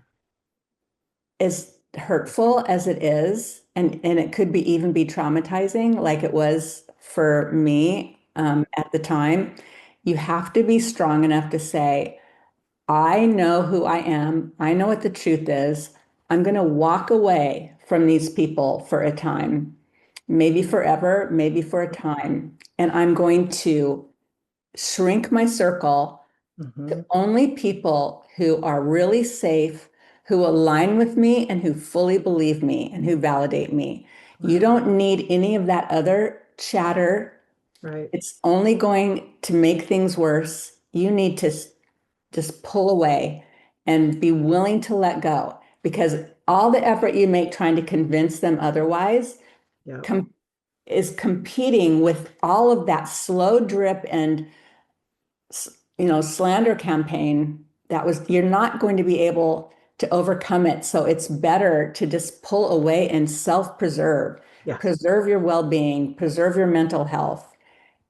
as hurtful as it is, and it could be even be traumatizing, like it was for me at the time. You have to be strong enough to say, I know who I am. I know what the truth is. I'm going to walk away from these people for a time, maybe forever, maybe for a time. And I'm going to shrink my circle to Hmm. only people who are really safe, who align with me, and who fully believe me and who validate me. You Right. don't need any of that other chatter. Right. It's only going to make things worse. You need to just pull away and be willing to let go because all the effort you make trying to convince them otherwise Yeah. com is competing with all of that slow drip and slander campaign that was you're not going to be able to overcome it. So it's better to just pull away and self-preserve, Yes. preserve your well-being, preserve your mental health,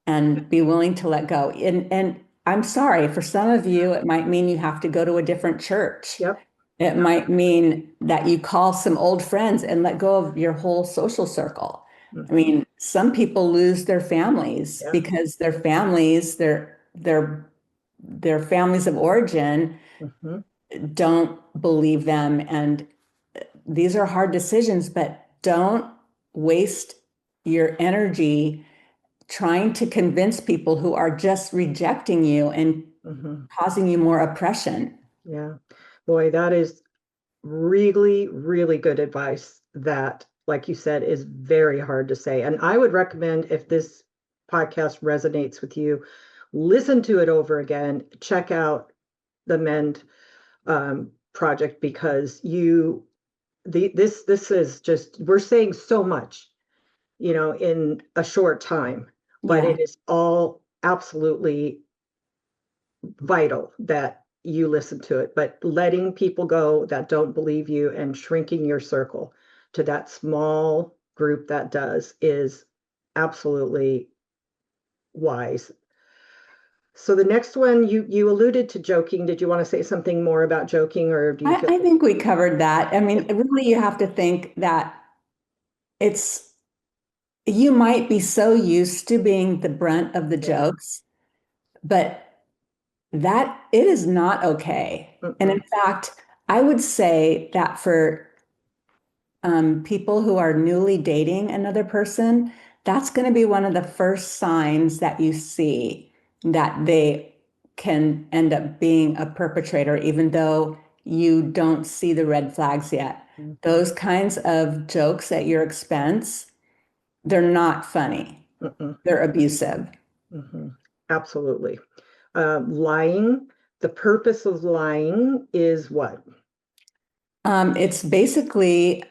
and be willing to let go. And I'm sorry, for some of you, it might mean you have to go to a different church. Yep. It might mean that you call some old friends and let go of your whole social circle. I Hmm. mean, some people lose their families Yeah. because their families of origin Hmm. don't believe them. And these are hard decisions, but don't waste your energy trying to convince people who are just rejecting you and Hmm. causing you more oppression. Yeah. Boy, that is really, really good advice that, like you said, is very hard to say. And I would recommend if this podcast resonates with you, listen to it over again, check out the Mend project because this is just we're saying so much, in a short time, but Yeah. it is all absolutely vital that you listen to it. But letting people go that don't believe you and shrinking your circle to that small group that does is absolutely wise. So the next one, you alluded to joking. Did you want to say something more about joking, or do you feel? I think we covered that. I mean, really, you have to think that it's, you might be so used to being the brunt of the Yeah. jokes, but that it is not okay. And in Mm-mm. fact, I would say that for people who are newly dating another person, that's going to be one of the first signs that you see that they can end up being a perpetrator, even though you don't see the red flags yet. Those kinds of jokes at your expense, they're not funny. Mm-mm. They're abusive. Mm-hmm. Absolutely. Lying, the purpose of lying is what? It's basically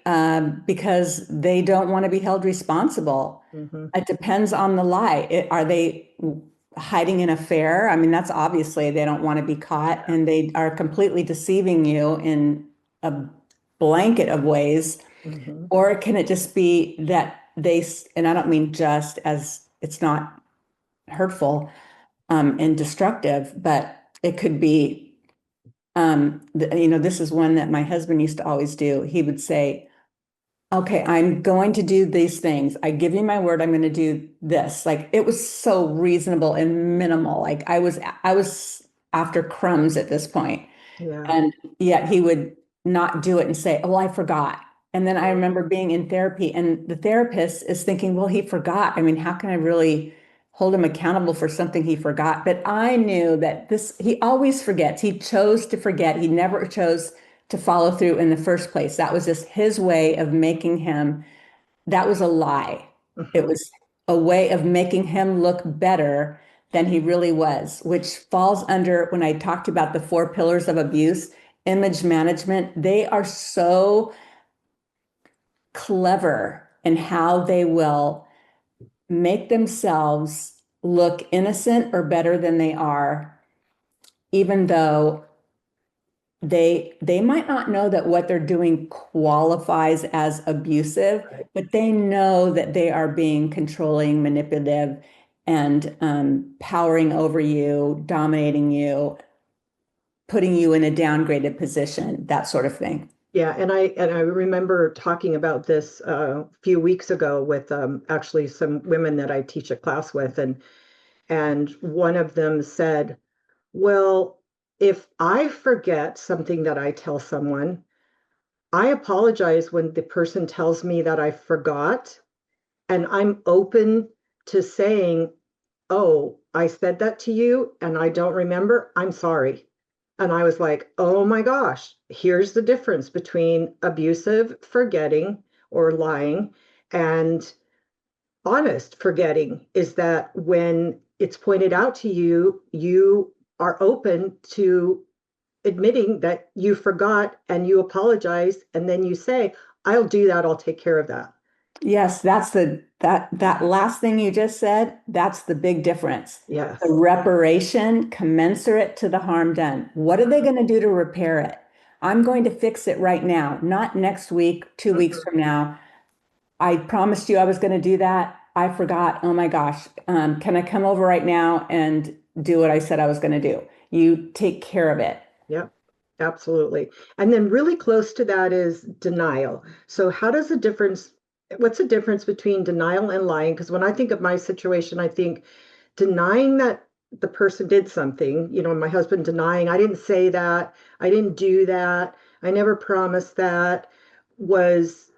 because they don't want to be held responsible. Mm-hmm. It depends on the lie. Are they hiding an affair? I mean, that's obviously they don't want to be caught, and they are completely deceiving you in a blanket of ways. Mm-hmm. Or can it just be that and I don't mean just as it's not hurtful and destructive, but it could be this is one that my husband used to always do. He would say, okay, I'm going to do these things. I give you my word, I'm going to do this. Like it was so reasonable and minimal. Like I was after crumbs at this point. Yeah. And yet he would not do it and say, oh, I forgot. And then I remember being in therapy and the therapist is thinking, well, he forgot. I mean, how can I really hold him accountable for something he forgot? But I knew that he always forgets. He chose to forget. He never chose to follow through in the first place. That was just his way of making him, that was a lie. It Mm-hmm. was a way of making him look better than he really was, which falls under when I talked about the 4 pillars of abuse, image management. They are so clever in how they will make themselves look innocent or better than they are, even though they might not know that what they're doing qualifies as abusive, Right. but they know that they are being controlling, manipulative, and powering over you, dominating you, putting you in a downgraded position, that sort of thing. Yeah, and I remember talking about this a few weeks ago with actually some women that I teach a class with, and one of them said, "Well, if I forget something that I tell someone, I apologize when the person tells me that I forgot, and I'm open to saying, 'Oh, I said that to you and I don't remember. I'm sorry.'" And I was like, "Oh my gosh, here's the difference between abusive forgetting or lying and honest forgetting is that when it's pointed out to you, you are open to admitting that you forgot and you apologize and then you say, 'I'll do that. I'll take care of that.'" Yes, that last thing you just said, that's the big difference. The Yes. reparation commensurate to the harm done. What are they going to do to repair it? I'm going to fix it right now, not next week, 2 weeks Mhm. from now. I promised you I was going to do that. I forgot. Oh my gosh. Can I come over right now and do what I said I was going to do? You take care of it. Yep, absolutely. And then really close to that is denial. So what's the difference between denial and lying? Because when I think of my situation, I think denying that the person did something, my husband denying, I didn't say that, I didn't do that, I never promised that, was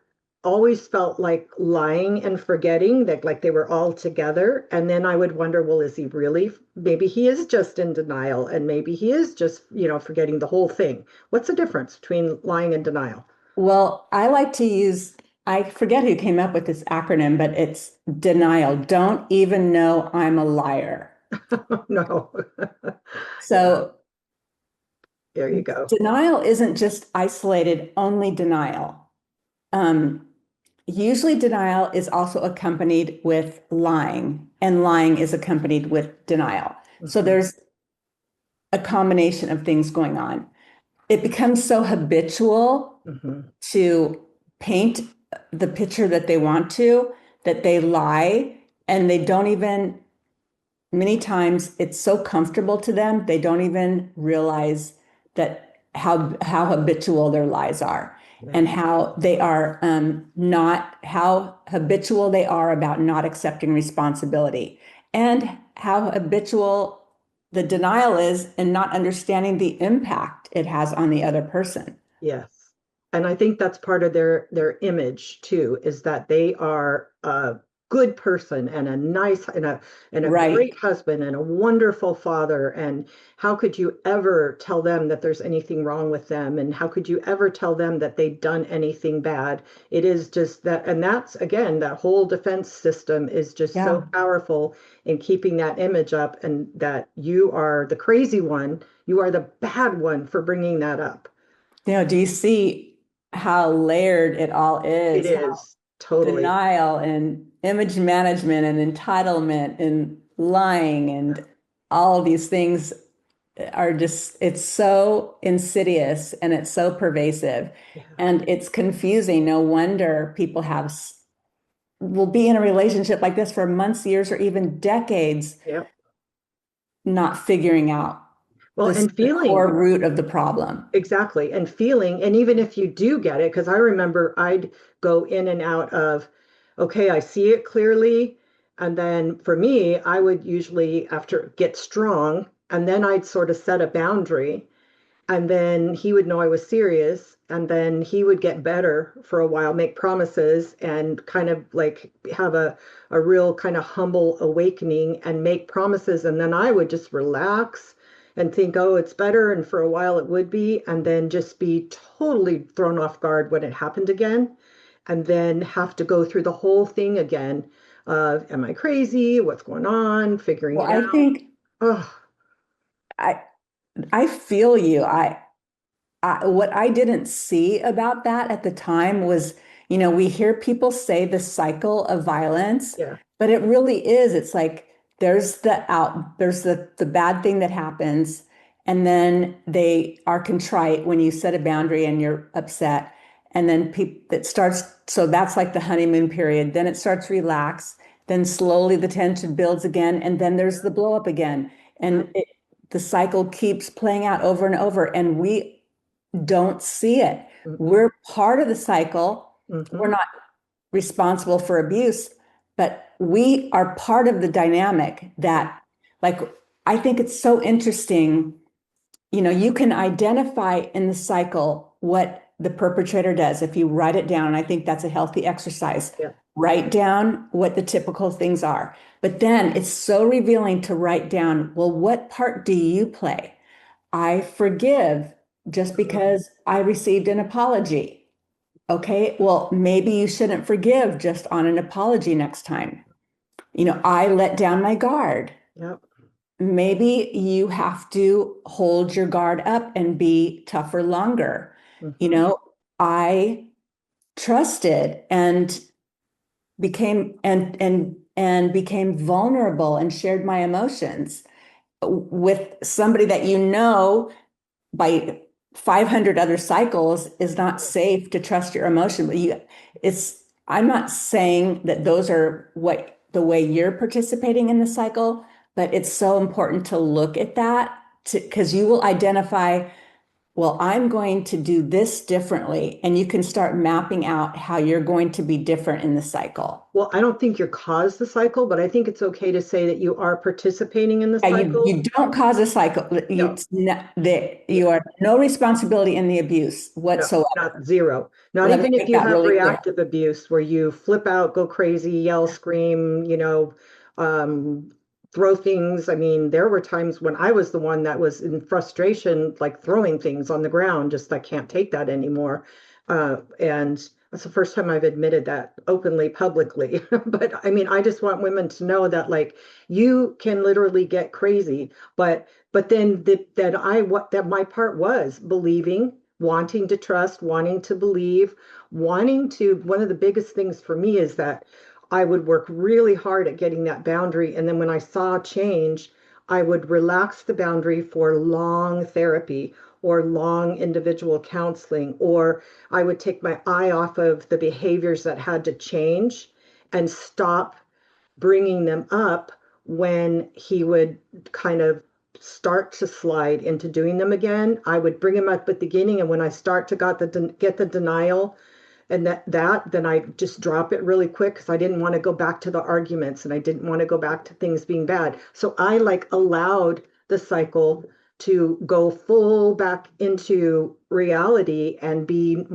always felt like lying and forgetting that like they were all together. And then I would wonder, well, is he really, maybe he is just in denial and maybe he is just, forgetting the whole thing. What's the difference between lying and denial? Well, I like to use, I forget who came up with this acronym, but it's denial. Don't even know I'm a liar. No. Yeah, So there you go. denial isn't just isolated, only denial. Um, Usually denial is also accompanied with lying, and lying is accompanied with denial. So Mhm. there's a combination of things going on. It becomes so habitual Mhm. to paint the picture that they want to, that they lie and they don't even, many times it's so comfortable to them, they don't even realize that how habitual their lies are Yeah. and how they are not, how habitual they are about not accepting responsibility and how habitual the denial is and not understanding the impact it has on the other person. Yes. And I think that's part of their image too, is that they are a good person and a nice and a Right. great husband and a wonderful father. And how could you ever tell them that there's anything wrong with them? And how could you ever tell them that they've done anything bad? It is just that, and that's again, that whole defense system is just so Yeah. powerful in keeping that image up, and that you are the crazy one, you are the bad one for bringing that up. Do you see how layered it all It is? How is totally. denial and image management and entitlement and lying and all of these things are just, it's so insidious and it's so pervasive Yeah. and it's confusing. No wonder people will be in a relationship like this for months, years, or even decades, Yep. not figuring out Well, and the feeling core root of the problem. exactly, and feeling, and even if you do get it, because I remember I'd go in and out of, okay, I see it clearly. And then for me, I would usually after get strong, and then I'd sort of set a boundary. And then he would know I was serious. And then he would get better for a while, make promises, and kind of like have a real kind of humble awakening and make promises. And then I would just relax and think, oh, it's better. And for a while it would be. And then just be totally thrown off guard when it happened again. And then have to go through the whole thing again of, am I crazy? What's going on? Figuring Well, it I out. think Oh, I I feel you. What I didn't see about that at the time was, we hear people say the cycle of violence, yeah. but it really is. It's like there's the bad thing that happens, and then they are contrite when you set a boundary and you're upset. And then it starts, so that's like the honeymoon period. Then it starts to relax. Then slowly the tension builds again, and then there's the blow up again. Yeah. And the cycle keeps playing out over and over. And we don't see it. Mm-mm. We're part of the cycle. We're Mm-hmm. not responsible for abuse, but we are part of the dynamic Yeah. that, like, I think it's so interesting. You can identify in the cycle what the perpetrator does if you write it down. And I think that's a healthy exercise. Yeah. Write down what the typical things are. But then it's so revealing to write down, well, what part do you play? I forgive just Mhm. because I received an apology. Okay, well, maybe you shouldn't forgive just on an apology next time. I let down my guard. Yep. Maybe you have to hold your guard up and be tougher longer. You Hmm. know, I trusted and became vulnerable and shared my emotions with somebody that by 500 other cycles is not safe to trust your emotion. But I'm not saying that those are the way you're participating in the cycle, but it's so important to look at that because you will identify, well, I'm going to do this differently. And you can start mapping out how you're going to be different in the cycle. Well, I don't think you're caused the cycle, but I think it's okay to say that you are participating in the Yeah, you, cycle. you don't cause a cycle. No. You Yeah. are no responsibility in the abuse No, whatsoever. not zero. Not Let me even if make you that have really clear. reactive abuse where you flip out, go crazy, yell, scream, um, throw things. I mean, there were times when I was the one that was in frustration, like throwing things on the ground, just I can't take that anymore. And that's the first time I've admitted that openly, publicly. But I mean, I just want women to know that like you can literally get crazy, but then that my part was believing, wanting to trust, wanting to believe, wanting to. One of the biggest things for me is that I would work really hard at getting that boundary. And then when I saw change, I would relax the boundary for long therapy or long individual counseling, or I would take my eye off of the behaviors that had to change and stop bringing them up when he would kind of start to slide into doing them again. I would bring him up at the beginning, and when I start to get the denial and then I just drop it really quick because I didn't want to go back to the arguments and I didn't want to go back to things being bad. So I like allowed the cycle to go full back into reality and be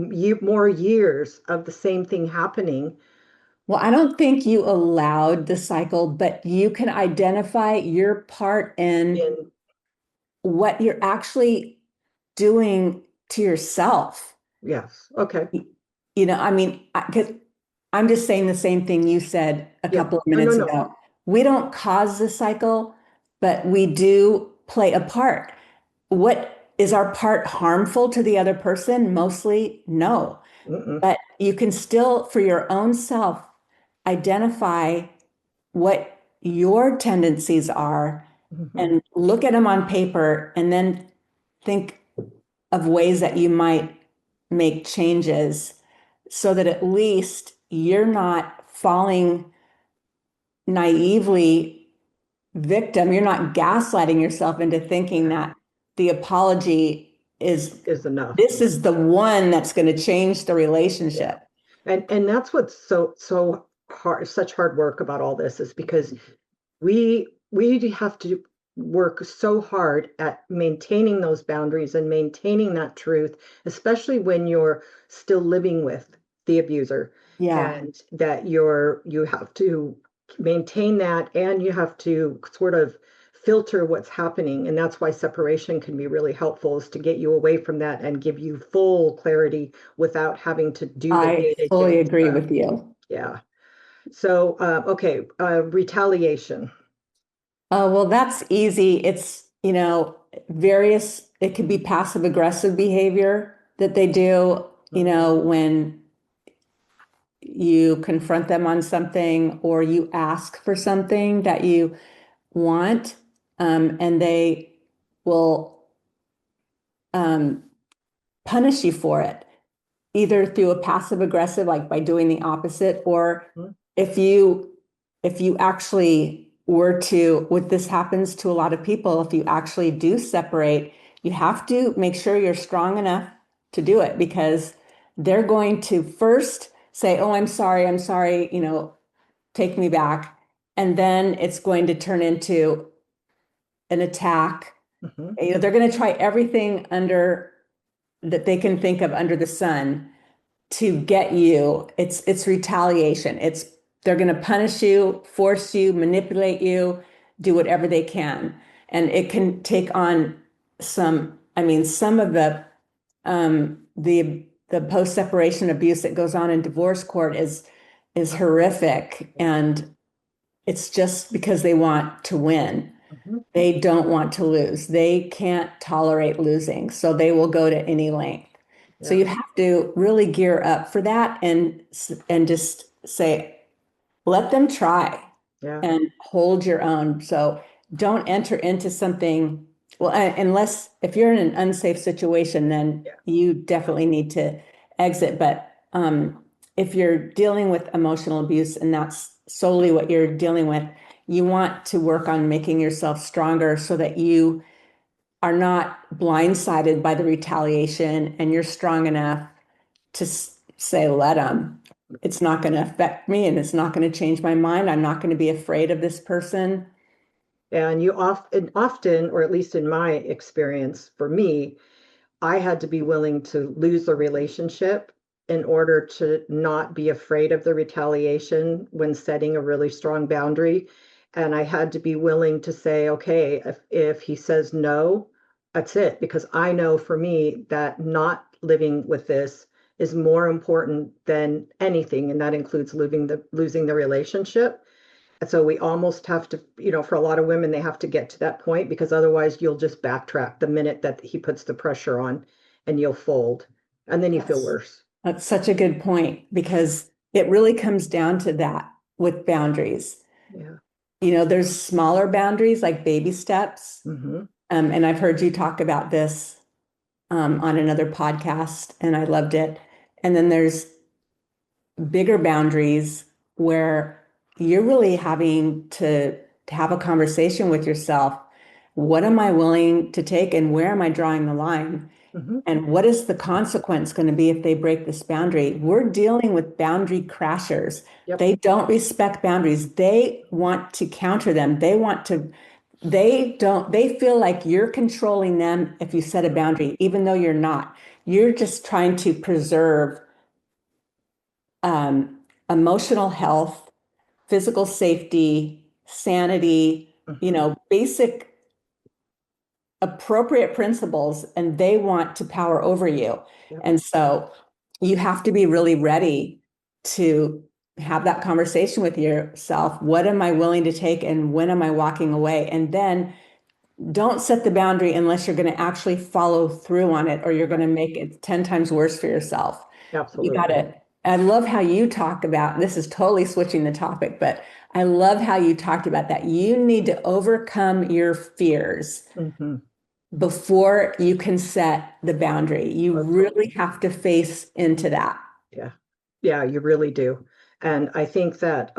more years of the same thing happening. Well, I don't think you allowed the cycle, but you can identify your part in In what you're actually doing to yourself. yes, okay, I mean, because I'm just saying the same thing you said a yeah, couple of no, no, minutes no. ago. We don't cause the cycle, but we do play a part. What is our part harmful to the other person? Mostly, no. Mm-mm. But you can still, for your own self, identify what your tendencies are Mhm. and look at them on paper and then think of ways that you might make changes so that at least you're not falling naively victim. You're not gaslighting yourself into thinking Yeah, that the apology is is enough. this is the one that's going to change the Yeah. relationship. And that's what's so hard, such hard work about all this is because we have to work so hard at maintaining those boundaries and maintaining that truth, especially when you're still living with the abuser, Yeah, and that you have to maintain that, and you have to sort of filter what's happening. And that's why separation can be really helpful, is to get you away from that and give you full clarity without having to do the I day-to-day fully agree stuff. with you. Yeah. So, okay, retaliation. Oh, well, that's easy. It's, it could be passive aggressive behavior that they do, Mhm. when you confront them on something or you ask for something that you want, and they will um, punish you for it, either through a passive aggressive, like by doing the opposite, or Mhm. if you if you actually were to, what this happens to a lot of people, if you actually do separate, you have to make sure you're strong enough to do it because they're going to first say, "Oh, I'm sorry, take me back." And then it's going to turn into an attack. Mhm. They're going to try everything under that they can think of under the sun to get you. It's retaliation. They're going to punish you, force you, manipulate you, do whatever they can. And it can take on some of the post-separation abuse that goes on in divorce court is horrific. And it's just because they want to win. Mhm. They don't want to lose. They can't tolerate losing, so they will go to any length. So Yeah. you have to really gear up for that and just say, let them try Yeah. and hold your own. So don't enter into something, well, unless if you're in an unsafe situation, then Yeah. you definitely need to exit. But if you're dealing with emotional abuse and that's solely what you're dealing with, you want to work on making yourself stronger so that you are not blindsided by the retaliation and you're strong enough to say, let them. It's not going to affect me and it's not going to change my mind. I'm not going to be afraid of this person. And often, or at least in my experience, for me, I had to be willing to lose the relationship in order to not be afraid of the retaliation when setting a really strong boundary. And I had to be willing to say, okay, if he says no, that's it. Because I know for me that not living with this is more important than anything. And that includes losing the relationship. And so we almost have to, for a lot of women, they have to get to that point, because otherwise you'll just backtrack the minute that he puts the pressure on, and you'll fold. And then you feel That's, worse. that's such a good point because it really comes down to that with boundaries. Yeah. There's smaller boundaries like baby steps. Hmm. And I've heard you talk about this on another podcast, and I loved it. And then there's bigger boundaries where you're really having to have a conversation with yourself. What am I willing to take, and where am I drawing the line? Hmm. And what is the consequence going to be if they break this boundary? We're dealing with boundary crashers. Yep. They don't respect boundaries. They want to counter them. They want to they feel like you're controlling them if you set a boundary, even though you're not. You're just trying to preserve emotional health, physical safety, sanity, basic appropriate principles, and they want to power over you. Yep. And so you have to be really ready to have that conversation with yourself. What am I willing to take and when am I walking away? And then don't set the boundary unless you're going to actually follow through on it or you're going to make it 10 times worse for yourself. You got Absolutely. to, I love how you talk about, this is totally switching the topic, but I love how you talked about that. You need to overcome your fears Mm-hmm. before you can set the boundary. You really have to face into that. Yeah. Yeah, you really do. And I think that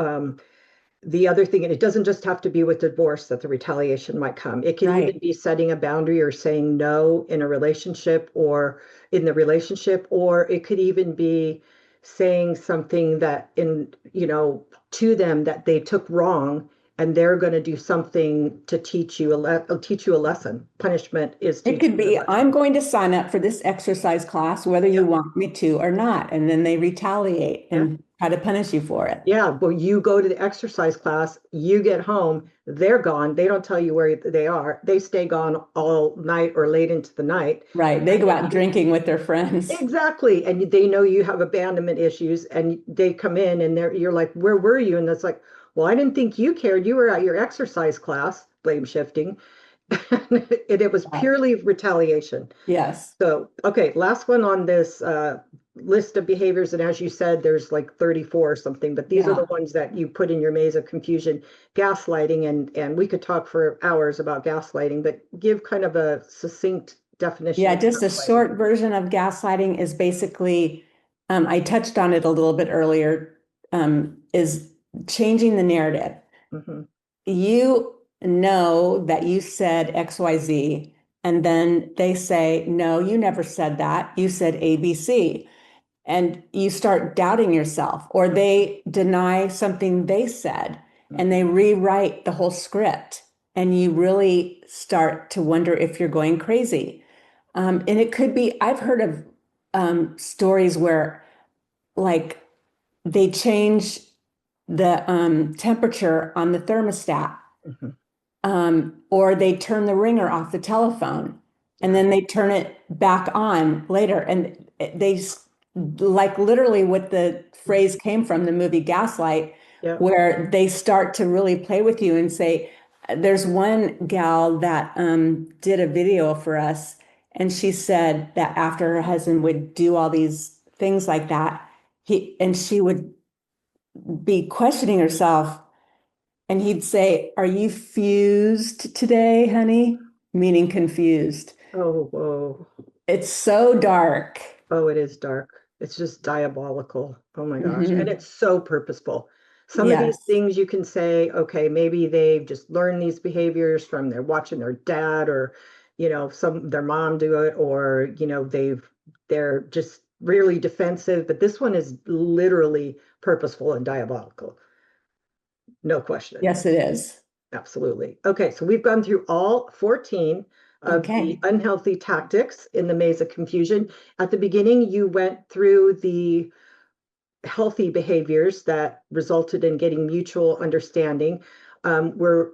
the other thing, and it doesn't just have to be with divorce that the retaliation might come. It can even Right. be setting a boundary or saying no in a relationship or in the relationship, or it could even be saying something that to them that they took wrong and they're going to do something to teach you a lesson. Punishment is It teaching could you a be, lesson. I'm going to sign up for this exercise class, whether you want me to or not. And then they retaliate Yeah. and try to punish you for it. Yeah, well, you go to the exercise class, you get home, they're gone. They don't tell you where they are. They stay gone all night or late into the night. Right. They And go then out drinking with their friends. exactly. And they know you have abandonment issues and they come in and you're like, where were you? And it's like, well, I didn't think you cared. You were at your exercise class, blame shifting. And it was purely retaliation. Yes. So, okay, last one on this list of behaviors. And as you said, there's like 34 or something, but these are the Yeah. ones that you put in your maze of confusion. Gaslighting, and we could talk for hours about gaslighting, but give kind of a succinct definition Yeah, of just a gaslighting. short version of gaslighting is basically, I touched on it a little bit earlier, is changing the narrative. Hmm. You know that you said XYZ, and then they say, no, you never said that. You said ABC. And you start doubting yourself, or they deny something they said and Hmm. they rewrite the whole script. And you really start to wonder if you're going crazy. And it could be, I've heard of stories where, like, they change the temperature on the thermostat, Hmm. or they turn the ringer off the telephone and Yeah. then they turn it back on later. And they, like, literally what the phrase came from, the movie Gaslight, Yeah. where they start to really play with you and say, there's one gal that did a video for us, and she said that after her husband would do all these things like that, she would be questioning herself, and he'd say, "Are you fused today, honey?" Meaning confused. Oh, whoa. It's so dark. Oh, it is dark. It's just diabolical. Oh my gosh. And Mhm. it's so purposeful. Some of these Yes. things you can say, okay, maybe they've just learned these behaviors from their watching their dad or, some their mom do it, or, they're just really defensive. But this one is literally purposeful and diabolical. No question. Yes, it is. Absolutely. Okay, so we've gone through all 14 of the Okay. unhealthy tactics in the maze of confusion. At the beginning, you went through the healthy behaviors that resulted in getting mutual understanding. We're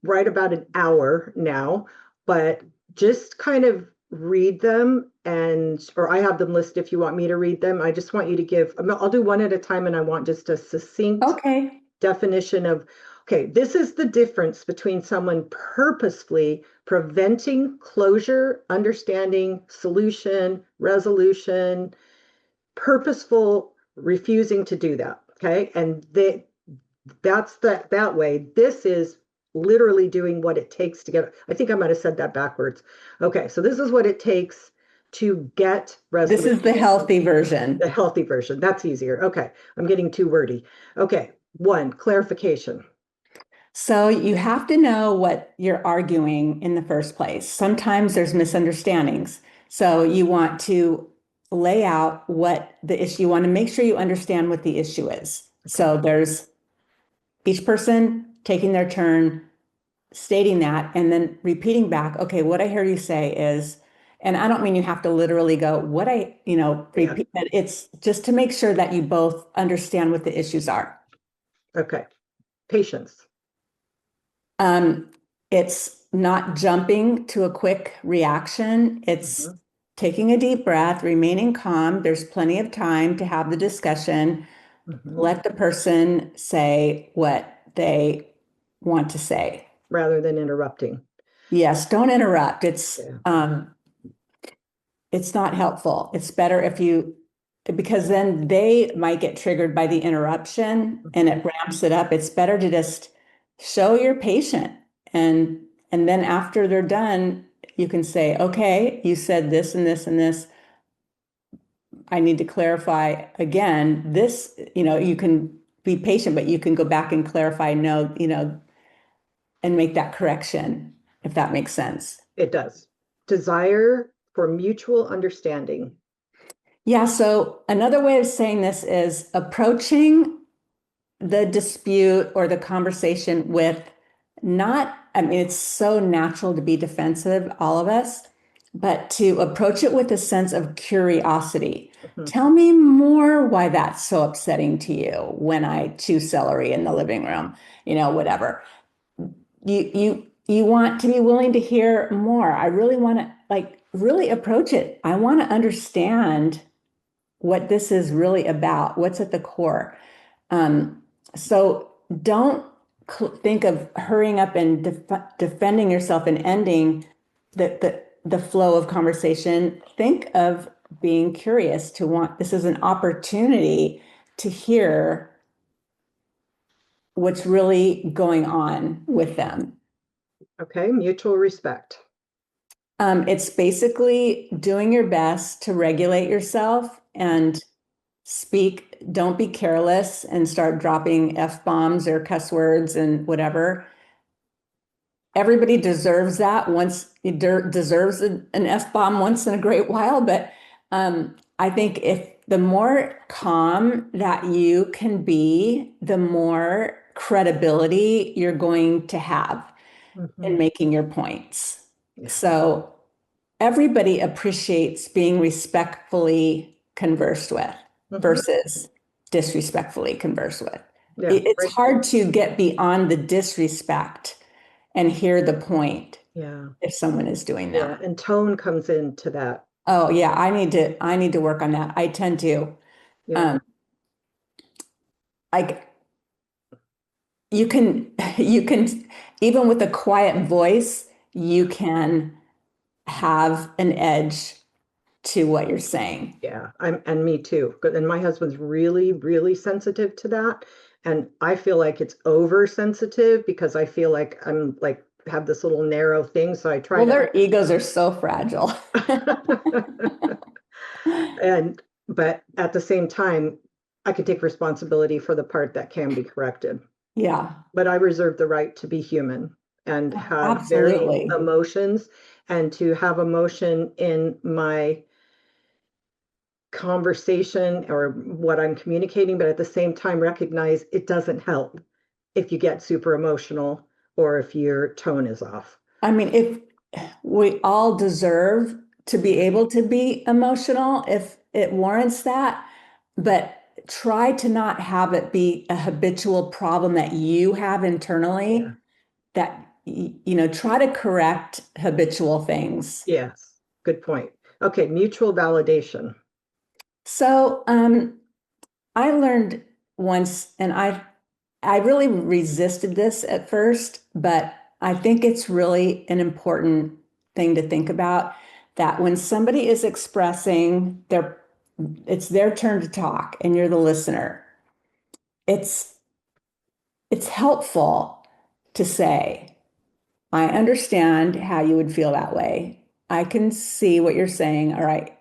right about an hour now, but just kind of read them or I have them listed if you want me to read them. I just want you to I'll do one at a time and I want just a succinct Okay. definition of, okay, this is the difference between someone purposefully preventing closure, understanding, solution, resolution, purposeful refusing to do that. Okay. And that's that way. This is literally doing what it takes to get, I think I might have said that backwards. Okay. So this is what it takes to get This is the resolution. healthy version. The healthy version. That's easier. Okay. I'm getting too wordy. Okay. One, clarification. So you have to know what you're arguing in the first place. Sometimes there's misunderstandings. So you want to lay out what the issue, you want to make sure you understand what the issue is. Okay. So there's each person taking their turn, stating that and then repeating back, okay, what I hear you say is, and I don't mean you have to literally go, Yeah. repeat, but it's just to make sure that you both understand what the issues are. Okay. Patience. Um, it's not jumping to a quick reaction. It's Mhm. taking a deep breath, remaining calm. There's plenty of time to have the discussion. Mhm. Let the person say what they want to say. Rather than interrupting. Yes, don't interrupt. Yeah. It's not helpful. It's better if you, because then they might get triggered by the interruption and Mhm. it ramps it up. It's better to just show you're patient and then after they're done, you can say, okay, you said this and this and this. I need to clarify again. This, you can be patient, but you can go back and clarify, no, and make that correction, if that makes sense. It does. Desire for mutual understanding. Yeah, so another way of saying this is approaching the dispute or the conversation with not, I mean, it's so natural to be defensive, all of us, but to approach it with a sense of curiosity. Mhm. Tell me more why that's so upsetting to you when I chew celery in the living room, whatever. You want to be willing to hear more. I really want to really approach it. I want to understand what this is really about, what's at the core. Um, so don't think of hurrying up and defending yourself and ending the flow of conversation. Think of being curious to want, this is an opportunity to hear what's really going on with them. Okay. Mutual respect. It's basically doing your best to regulate yourself and don't be careless and start dropping F-bombs or cuss words and whatever. Everybody deserves that once, deserves an F-bomb once in a great while. But I think if the more calm that you can be, the more credibility you're going to have in Mhm. making your points. Yeah. So everybody appreciates being respectfully conversed with Mhm. versus disrespectfully conversed with. Yeah. It's Right. hard to get beyond the disrespect and hear the point Yeah. if someone is doing Yeah. that. And tone comes into that. Oh yeah, I need to work on that. I tend to Yeah. um like you can you can even with a quiet voice, you can have an edge to what you're saying. Yeah. And me too. And my husband's really, really sensitive to that. And I feel like it's oversensitive because I feel like I'm like have this little narrow thing. So I try Well, to their egos are so fragile. and but at the same time, I could take responsibility for the part that can be corrected. Yeah, But I reserve the right to be human and have varying absolutely. emotions and to have emotion in my conversation or what I'm communicating, but at the same time recognize it doesn't help if you get super emotional or if your tone is off. I mean, if we all deserve to be able to be emotional if it warrants that, but try to not have it be a habitual problem that you have Yeah. internally that try to correct habitual things. Yes. Good point. Okay, mutual validation. So, I learned once, and I really resisted this at first, but I think it's really an important thing to think about that when somebody is expressing it's their turn to talk and you're the listener. It's it's helpful to say, I understand how you would feel that way. I can see what you're saying. All right.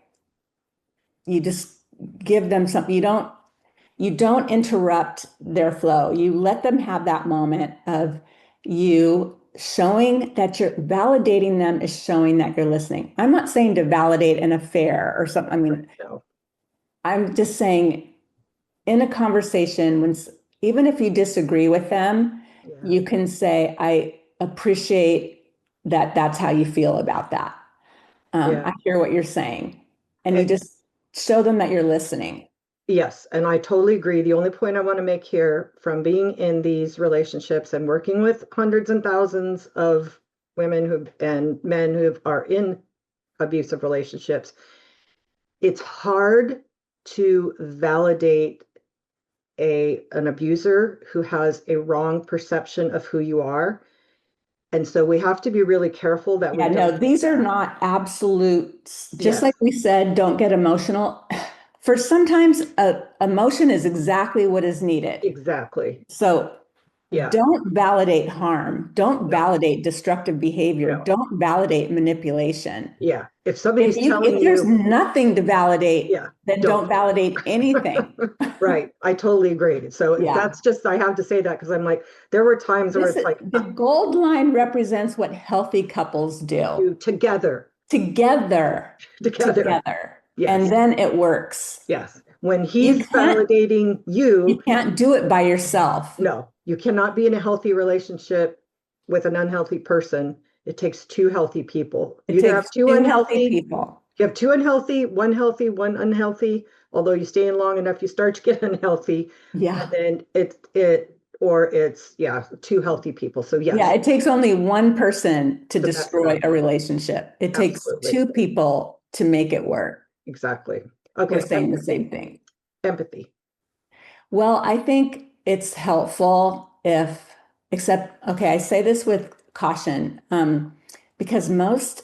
You just give them something. You don't interrupt their flow. You let them have that moment of you showing that you're validating them is showing that you're listening. I'm not saying to validate an affair or something. I Right. mean, No. I'm just saying in a conversation, even if you disagree with them, Yeah. you can say, appreciate that that's how you feel about that. Yeah. I hear what you're saying. And you And just show them that you're listening. yes, and I totally agree. The only point I want to make here from being in these relationships and working with hundreds and thousands of women who and men who are in abusive relationships, it's hard to validate an abuser who has a wrong perception of who you are. And so we have to be really careful that we Yeah, no, don't do these are that. not absolutes. Just Yes, like we said, don't get emotional. For sometimes emotion is exactly what is needed. exactly. So Yeah, don't validate harm. Don't no, validate destructive behavior. no. Don't validate manipulation. Yeah. If somebody's telling If there's you, nothing to validate, yeah, then don't. don't validate anything. Right. I totally agree. So Yeah. that's just, I have to say that because I'm like, there were times where This it's is, like, the gold line represents what healthy couples do do together, together, together. together, and Yes. then it works. Yes. When You he's can't validating you you, can't do it by yourself. no, you cannot be in a healthy relationship with an unhealthy person. It takes two healthy people. It You either have takes two two healthy unhealthy, people. you have two unhealthy, one unhealthy. Although you stay in long enough, you start to get unhealthy. And Yeah. then or it's, yeah, two healthy people. So Yeah, yes, it takes only one person to to mess it destroy up. a relationship. It takes Absolutely. two people to make it work. Exactly. We're Okay, saying the same empathy. thing. Empathy. Well, I think it's helpful if, except, okay, I say this with caution, because most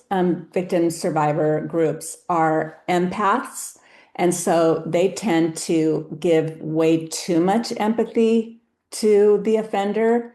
victim survivor groups are empaths. And so they tend to give way too much empathy to the offender.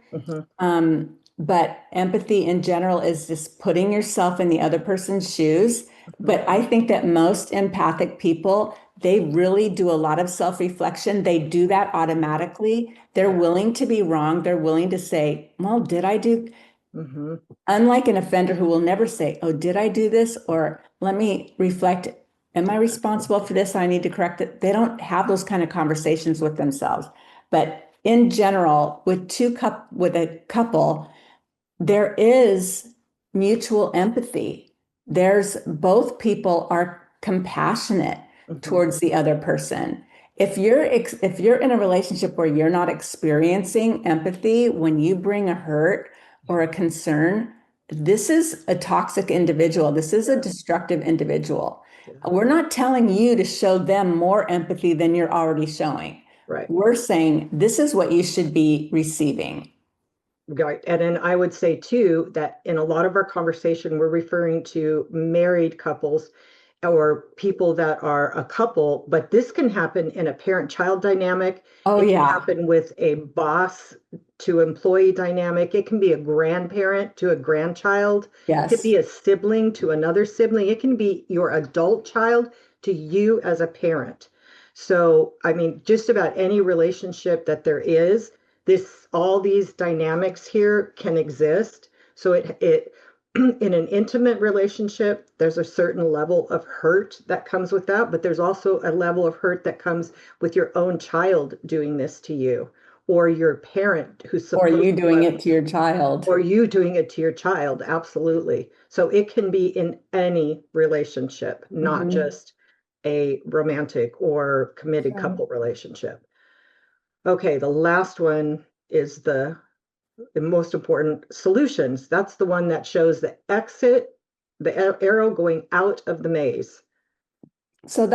Hmm. But empathy in general is just putting yourself in the other person's shoes. Hmm. But I think that most empathic people, they really do a lot of self-reflection. They do that automatically. They're Yeah. willing to be wrong. They're willing to say, well, did I do? Hmm. Unlike an offender who will never say, oh, did I do this? Or let me reflect. Am I Exactly. responsible for this? I need to correct it. They don't have those kind of conversations with themselves. But in general, with a couple, there is mutual empathy. There's both people are compassionate Hmm. towards the other person. If you're in a relationship where you're not experiencing empathy when you bring a hurt or a concern, this is a toxic individual. This is a Yeah. destructive individual. Yeah. We're not telling you to show them more empathy than you're already showing. Right. We're saying this is what you should be receiving. Right. And then I would say too that in a lot of our conversation, we're referring to married couples or people that are a couple, but this can happen in a parent-child dynamic. Oh, It can yeah. happen with a boss to employee dynamic. It can be a grandparent to a grandchild. It could Yes. be a sibling to another sibling. It can be your adult child to you as a parent. So, I mean, just about any relationship that there is, this all these dynamics here can exist. So it in an intimate relationship, there's a certain level of hurt that comes with that, but there's also a level of hurt that comes with your own child doing this to you, or your parent who's Or supposed you to doing love, it to your child. or you doing it to your child. Absolutely. So it can be in any relationship, not Mhm. just a romantic or committed Right. couple relationship. Okay, the last one is the most important solutions. That's the one that shows the exit, the arrow going out of the maze. So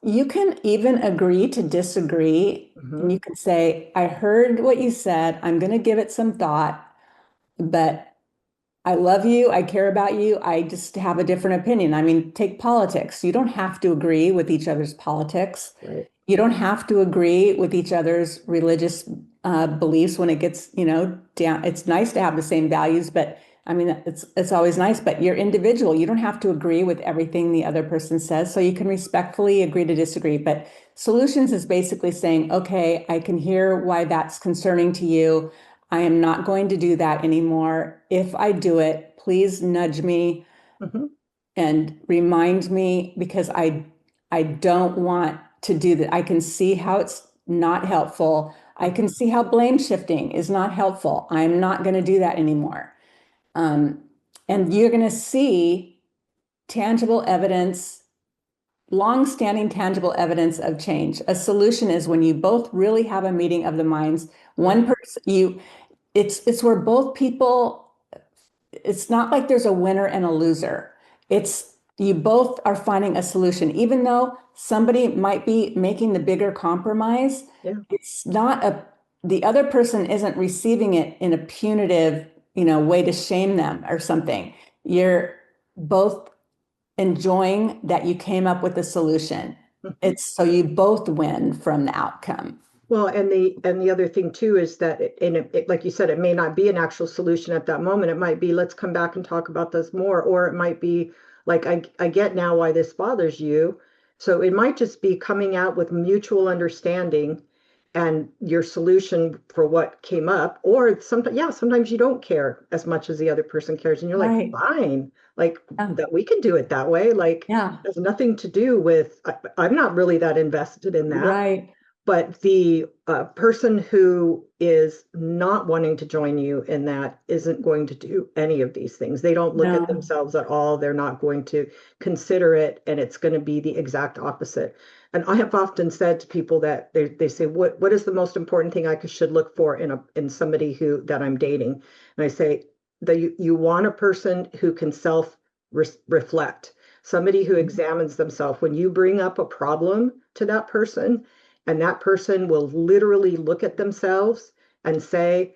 you can even agree to disagree. And Hmm. you can say, I heard what you said. I'm going to give it some thought, but I love you. I care about you. I just have a different opinion. I mean, take politics. You don't have to agree with each other's politics. Right. You don't have to agree with each other's religious beliefs when it gets, down. It's nice to have the same values, but I mean, it's always nice, but you're individual. You don't have to agree with everything the other person says, so you can respectfully agree to disagree. But solutions is basically saying, okay, I can hear why that's concerning to you. I am not going to do that anymore. If I do it, please nudge me Hmm. and remind me because I don't want to do that. I can see how it's not helpful. I can see how blame shifting is not helpful. I'm not going to do that anymore. Um, and you're going to see tangible evidence, long-standing tangible evidence of change. A solution is when you both really have a meeting of the minds. One person, it's where both people, it's not like there's a winner and a loser. It's you both are finding a solution, even though somebody might be making the bigger compromise. Yeah. It's not the other person isn't receiving it in a punitive, way to shame them or something. You're both enjoying that you came up with a solution. It's so you both win from the outcome. Well, and the other thing too is that like you said, it may not be an actual solution at that moment. It might be, let's come back and talk about this more, or it might be like, I get now why this bothers you. So it might just be coming out with mutual understanding and your solution for what came up. Or sometimes, yeah, sometimes you don't care as much as the other person cares, and you're like, Right. fine, like Yeah. that we can do it that way. Like, Yeah. it has nothing to do with, I'm not really that invested in that. Right. But the person who is not wanting to join you in that isn't going to do any of these things. They don't look at No. themselves at all. They're not going to consider it, and it's going to be the exact opposite. And I have often said to people that they say, what is the most important thing I should look for in somebody who that I'm dating? And I say that you want a person who can self reflect, somebody who examines themselves. When you bring up a problem to that person, and that person will literally look at themselves and say,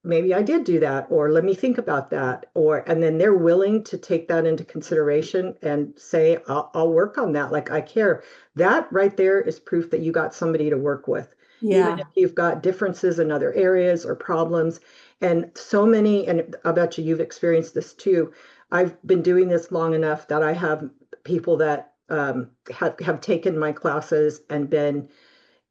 maybe I did do that, or let me think about that, and then they're willing to take that into consideration and say, I'll work on that. Like, I care. That right there is proof that you got somebody to work with, even if Yeah. you've got differences in other areas or problems. And so many, and I bet you've experienced this too. I've been doing this long enough that I have people that have taken my classes and been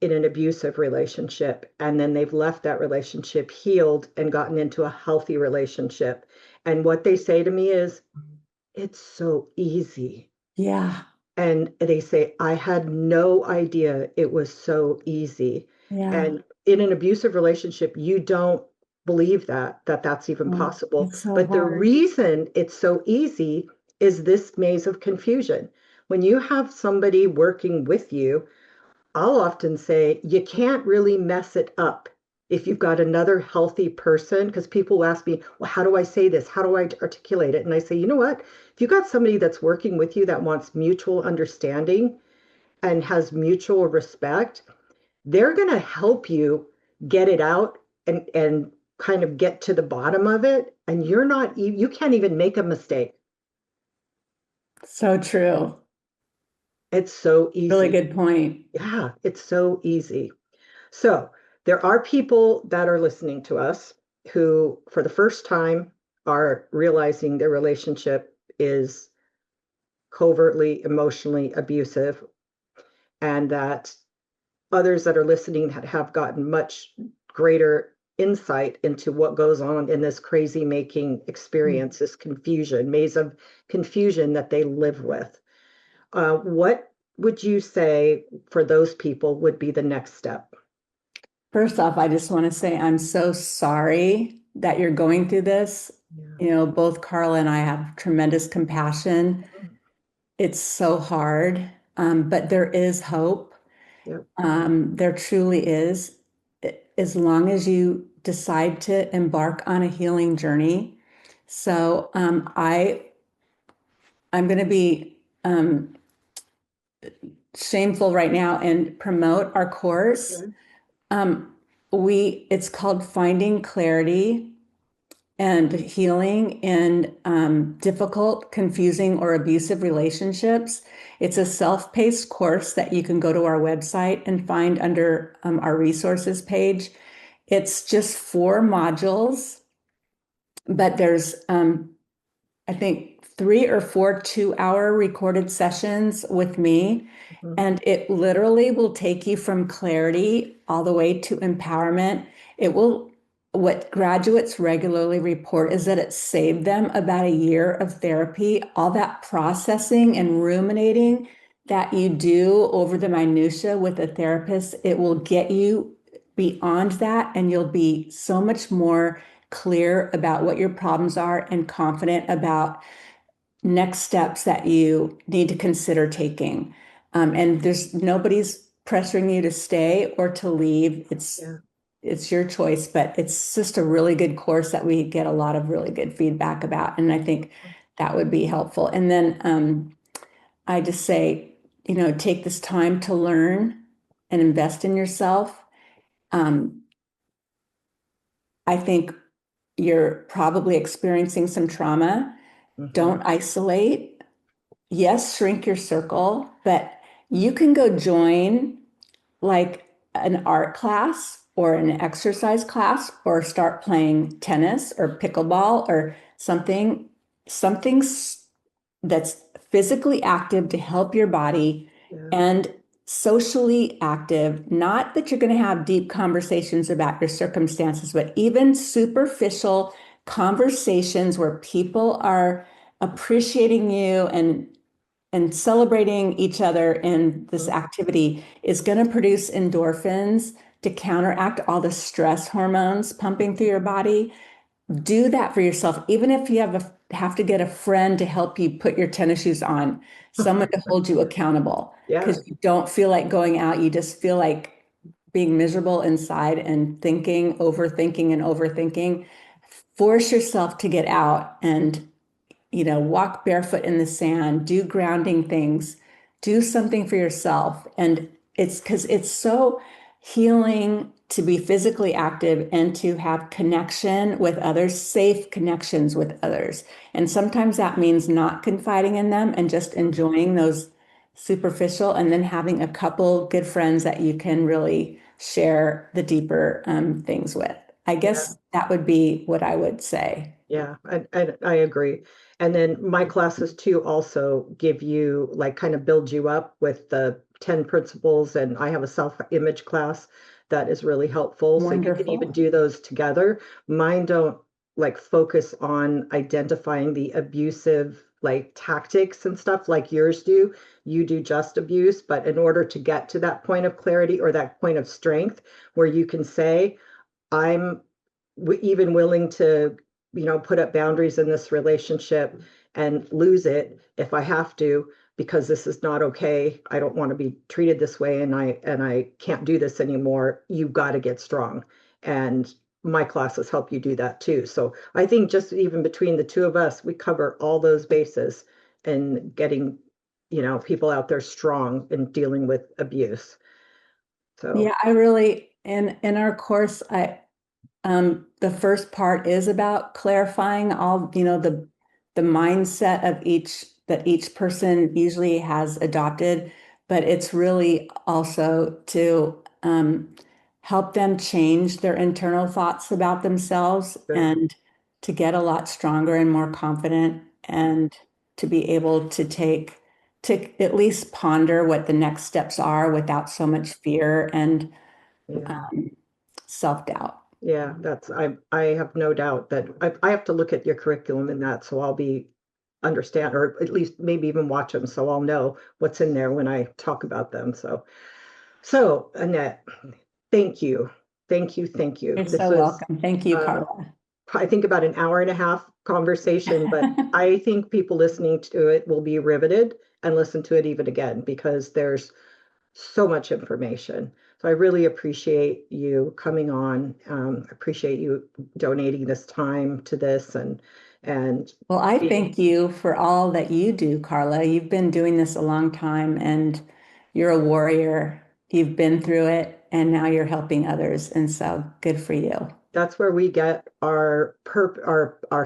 in an abusive relationship, and then they've left that relationship healed and gotten into a healthy relationship. And what they say to me is, it's so easy. Yeah. And they say, I had no idea it was so easy. Yeah. And in an abusive relationship, you don't believe that that's even Oh, possible. it's so But the hard. reason it's so easy is this maze of confusion. When you have somebody working with you, I'll often say you can't really mess it up if you've got another healthy person, because people will ask me, well, how do I say this? How do I articulate it? And I say, you know what? If you've got somebody that's working with you that wants mutual understanding and has mutual respect, they're going to help you get it out and kind of get to the bottom of it. And you can't even make a mistake. So true. It's so Really easy. good point. Yeah, it's so easy. So there are people that are listening to us who, for the first time, are realizing their relationship is covertly emotionally abusive, and that others that are listening that have gotten much greater insight into what goes on in this crazy making experience, this confusion, maze of confusion that they live with. What would you say for those people would be the next step? First off, I just want to say I'm so sorry that you're going through this. Yeah. Both Karla and I have tremendous compassion. It's so hard, but there is hope. Yep. There truly is. As long as you decide to embark on a healing journey. So I'm going to be shameful right now and promote our course. Okay. Um, it's called Finding Clarity and Healing in Difficult, Confusing, or Abusive Relationships. It's a self-paced course that you can go to our website and find under our resources page. It's just 4 modules, but there's I think 3 or 4 2-hour recorded sessions with me. Mhm. And it literally will take you from clarity all the way to empowerment. What graduates regularly report is that it saved them about a year of therapy. All that processing and ruminating that you do over the minutia with a therapist, it will get you beyond that, and you'll be so much more clear about what your problems are and confident about next steps that you need to consider taking. And there's nobody's pressuring you to stay or to leave. Yeah. It's your choice, but it's just a really good course that we get a lot of really good feedback about. And I think that would be helpful. And then I just say, take this time to learn and invest in yourself. Um, I think you're probably experiencing some trauma. Mhm. Don't isolate. Yes, shrink your circle, but you can go join like an art class or an exercise class or start playing tennis or pickleball or something that's physically active to help your body Yeah. and socially active. Not that you're going to have deep conversations about your circumstances, but even superficial conversations where people are appreciating you and celebrating each other in this Mhm. activity is going to produce endorphins to counteract all the stress hormones pumping through your body. Do that for yourself, even if you have to get a friend to help you put your tennis shoes on, someone to hold you accountable Yeah. because you don't feel like going out. You just feel like being miserable inside and overthinking and overthinking. Force yourself to get out and walk barefoot in the sand, do grounding things, do something for yourself. And it's because it's so healing to be physically active and to have connection with others, safe connections with others. And sometimes that means not confiding in them and just enjoying those superficial and then having a couple good friends that you can really share the deeper things with. I Yeah. guess that would be what I would say. Yeah, I agree. And then my classes too also give you like kind of build you up with the 10 principles. And I have a self-image class that is really helpful. So you can even Wonderful. do those together. Mine don't like focus on identifying the abusive like tactics and stuff like yours do. You do just abuse, but in order to get to that point of clarity or that point of strength where you can say, I'm even willing to, put up boundaries in this relationship and lose it if I have to, because this is not okay. I don't want to be treated this way and I can't do this anymore. You've got to get strong. And my classes help you do that too. So I think just even between the two of us, we cover all those bases and getting, people out there strong in dealing with abuse. So Yeah, I really in our course, the first part is about clarifying all, the mindset of each person usually has adopted, but it's really also to help them change their internal thoughts about themselves good. and to get a lot stronger and more confident and to be able to at least ponder what the next steps are without so much fear and Yeah. um, self-doubt. Yeah, I have no doubt that I have to look at your curriculum in that, so I'll be understand or at least maybe even watch them so I'll know what's in there when I talk about them. So Annette, thank you. Thank you, thank you. You're This so was welcome. Thank you, uh Karla. I think about an hour and a half conversation, but I think people listening to it will be riveted and listen to it even again because there's so much information. So I really appreciate you coming on. Appreciate you donating this time to this and Well, I being thank you for all that you do, Karla. You've been doing this a long time and you're a warrior. You've been through it and now you're helping others. And so good for you. that's where we get our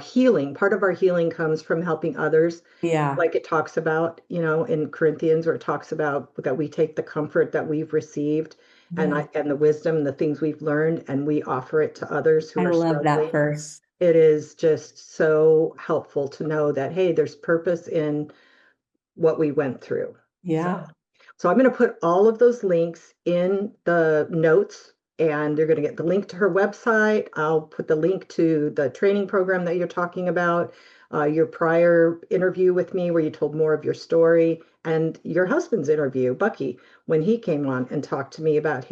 healing. Part of our healing comes from helping others, Yeah, like it talks about, in Corinthians, where it talks about that we take the comfort that we've received yeah. and the wisdom, the things we've learned, and we offer it to others who I are love that struggling. verse. It is just so helpful to know that, hey, there's purpose in what we went through. So, Yeah. so I'm going to put all of those links in the notes and you're going to get the link to her website. I'll put the link to the training program that you're talking about, your prior interview with me where you told more of your story and your husband's interview, Bucky, when he came on and talked to me about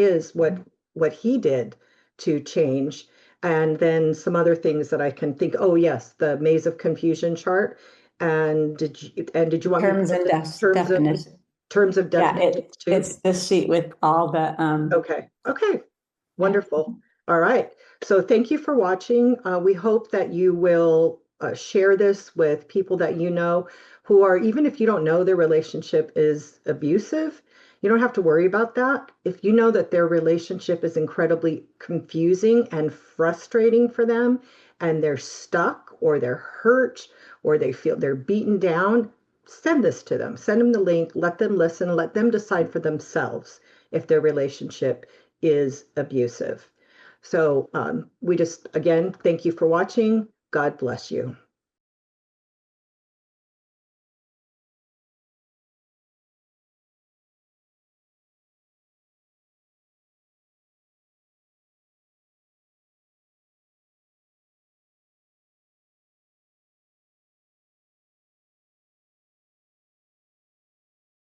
what he did to change. and then some other things that I can think. Oh, yes, the maze of confusion chart. And did you want me to Terms put and the definitions. terms of Yeah, definitions too? it's this sheet with all the Okay. Okay. yeah. Wonderful. All right. So thank you for watching. We hope that you will share this with people that you know who are, even if you don't know their relationship is abusive, you don't have to worry about that. If you know that their relationship is incredibly confusing and frustrating for them, and they're stuck or they're hurt or they feel they're beaten down, send this to them. Send them the link, let them listen, let them decide for themselves if their relationship is abusive. So we just, again, thank you for watching. God bless you.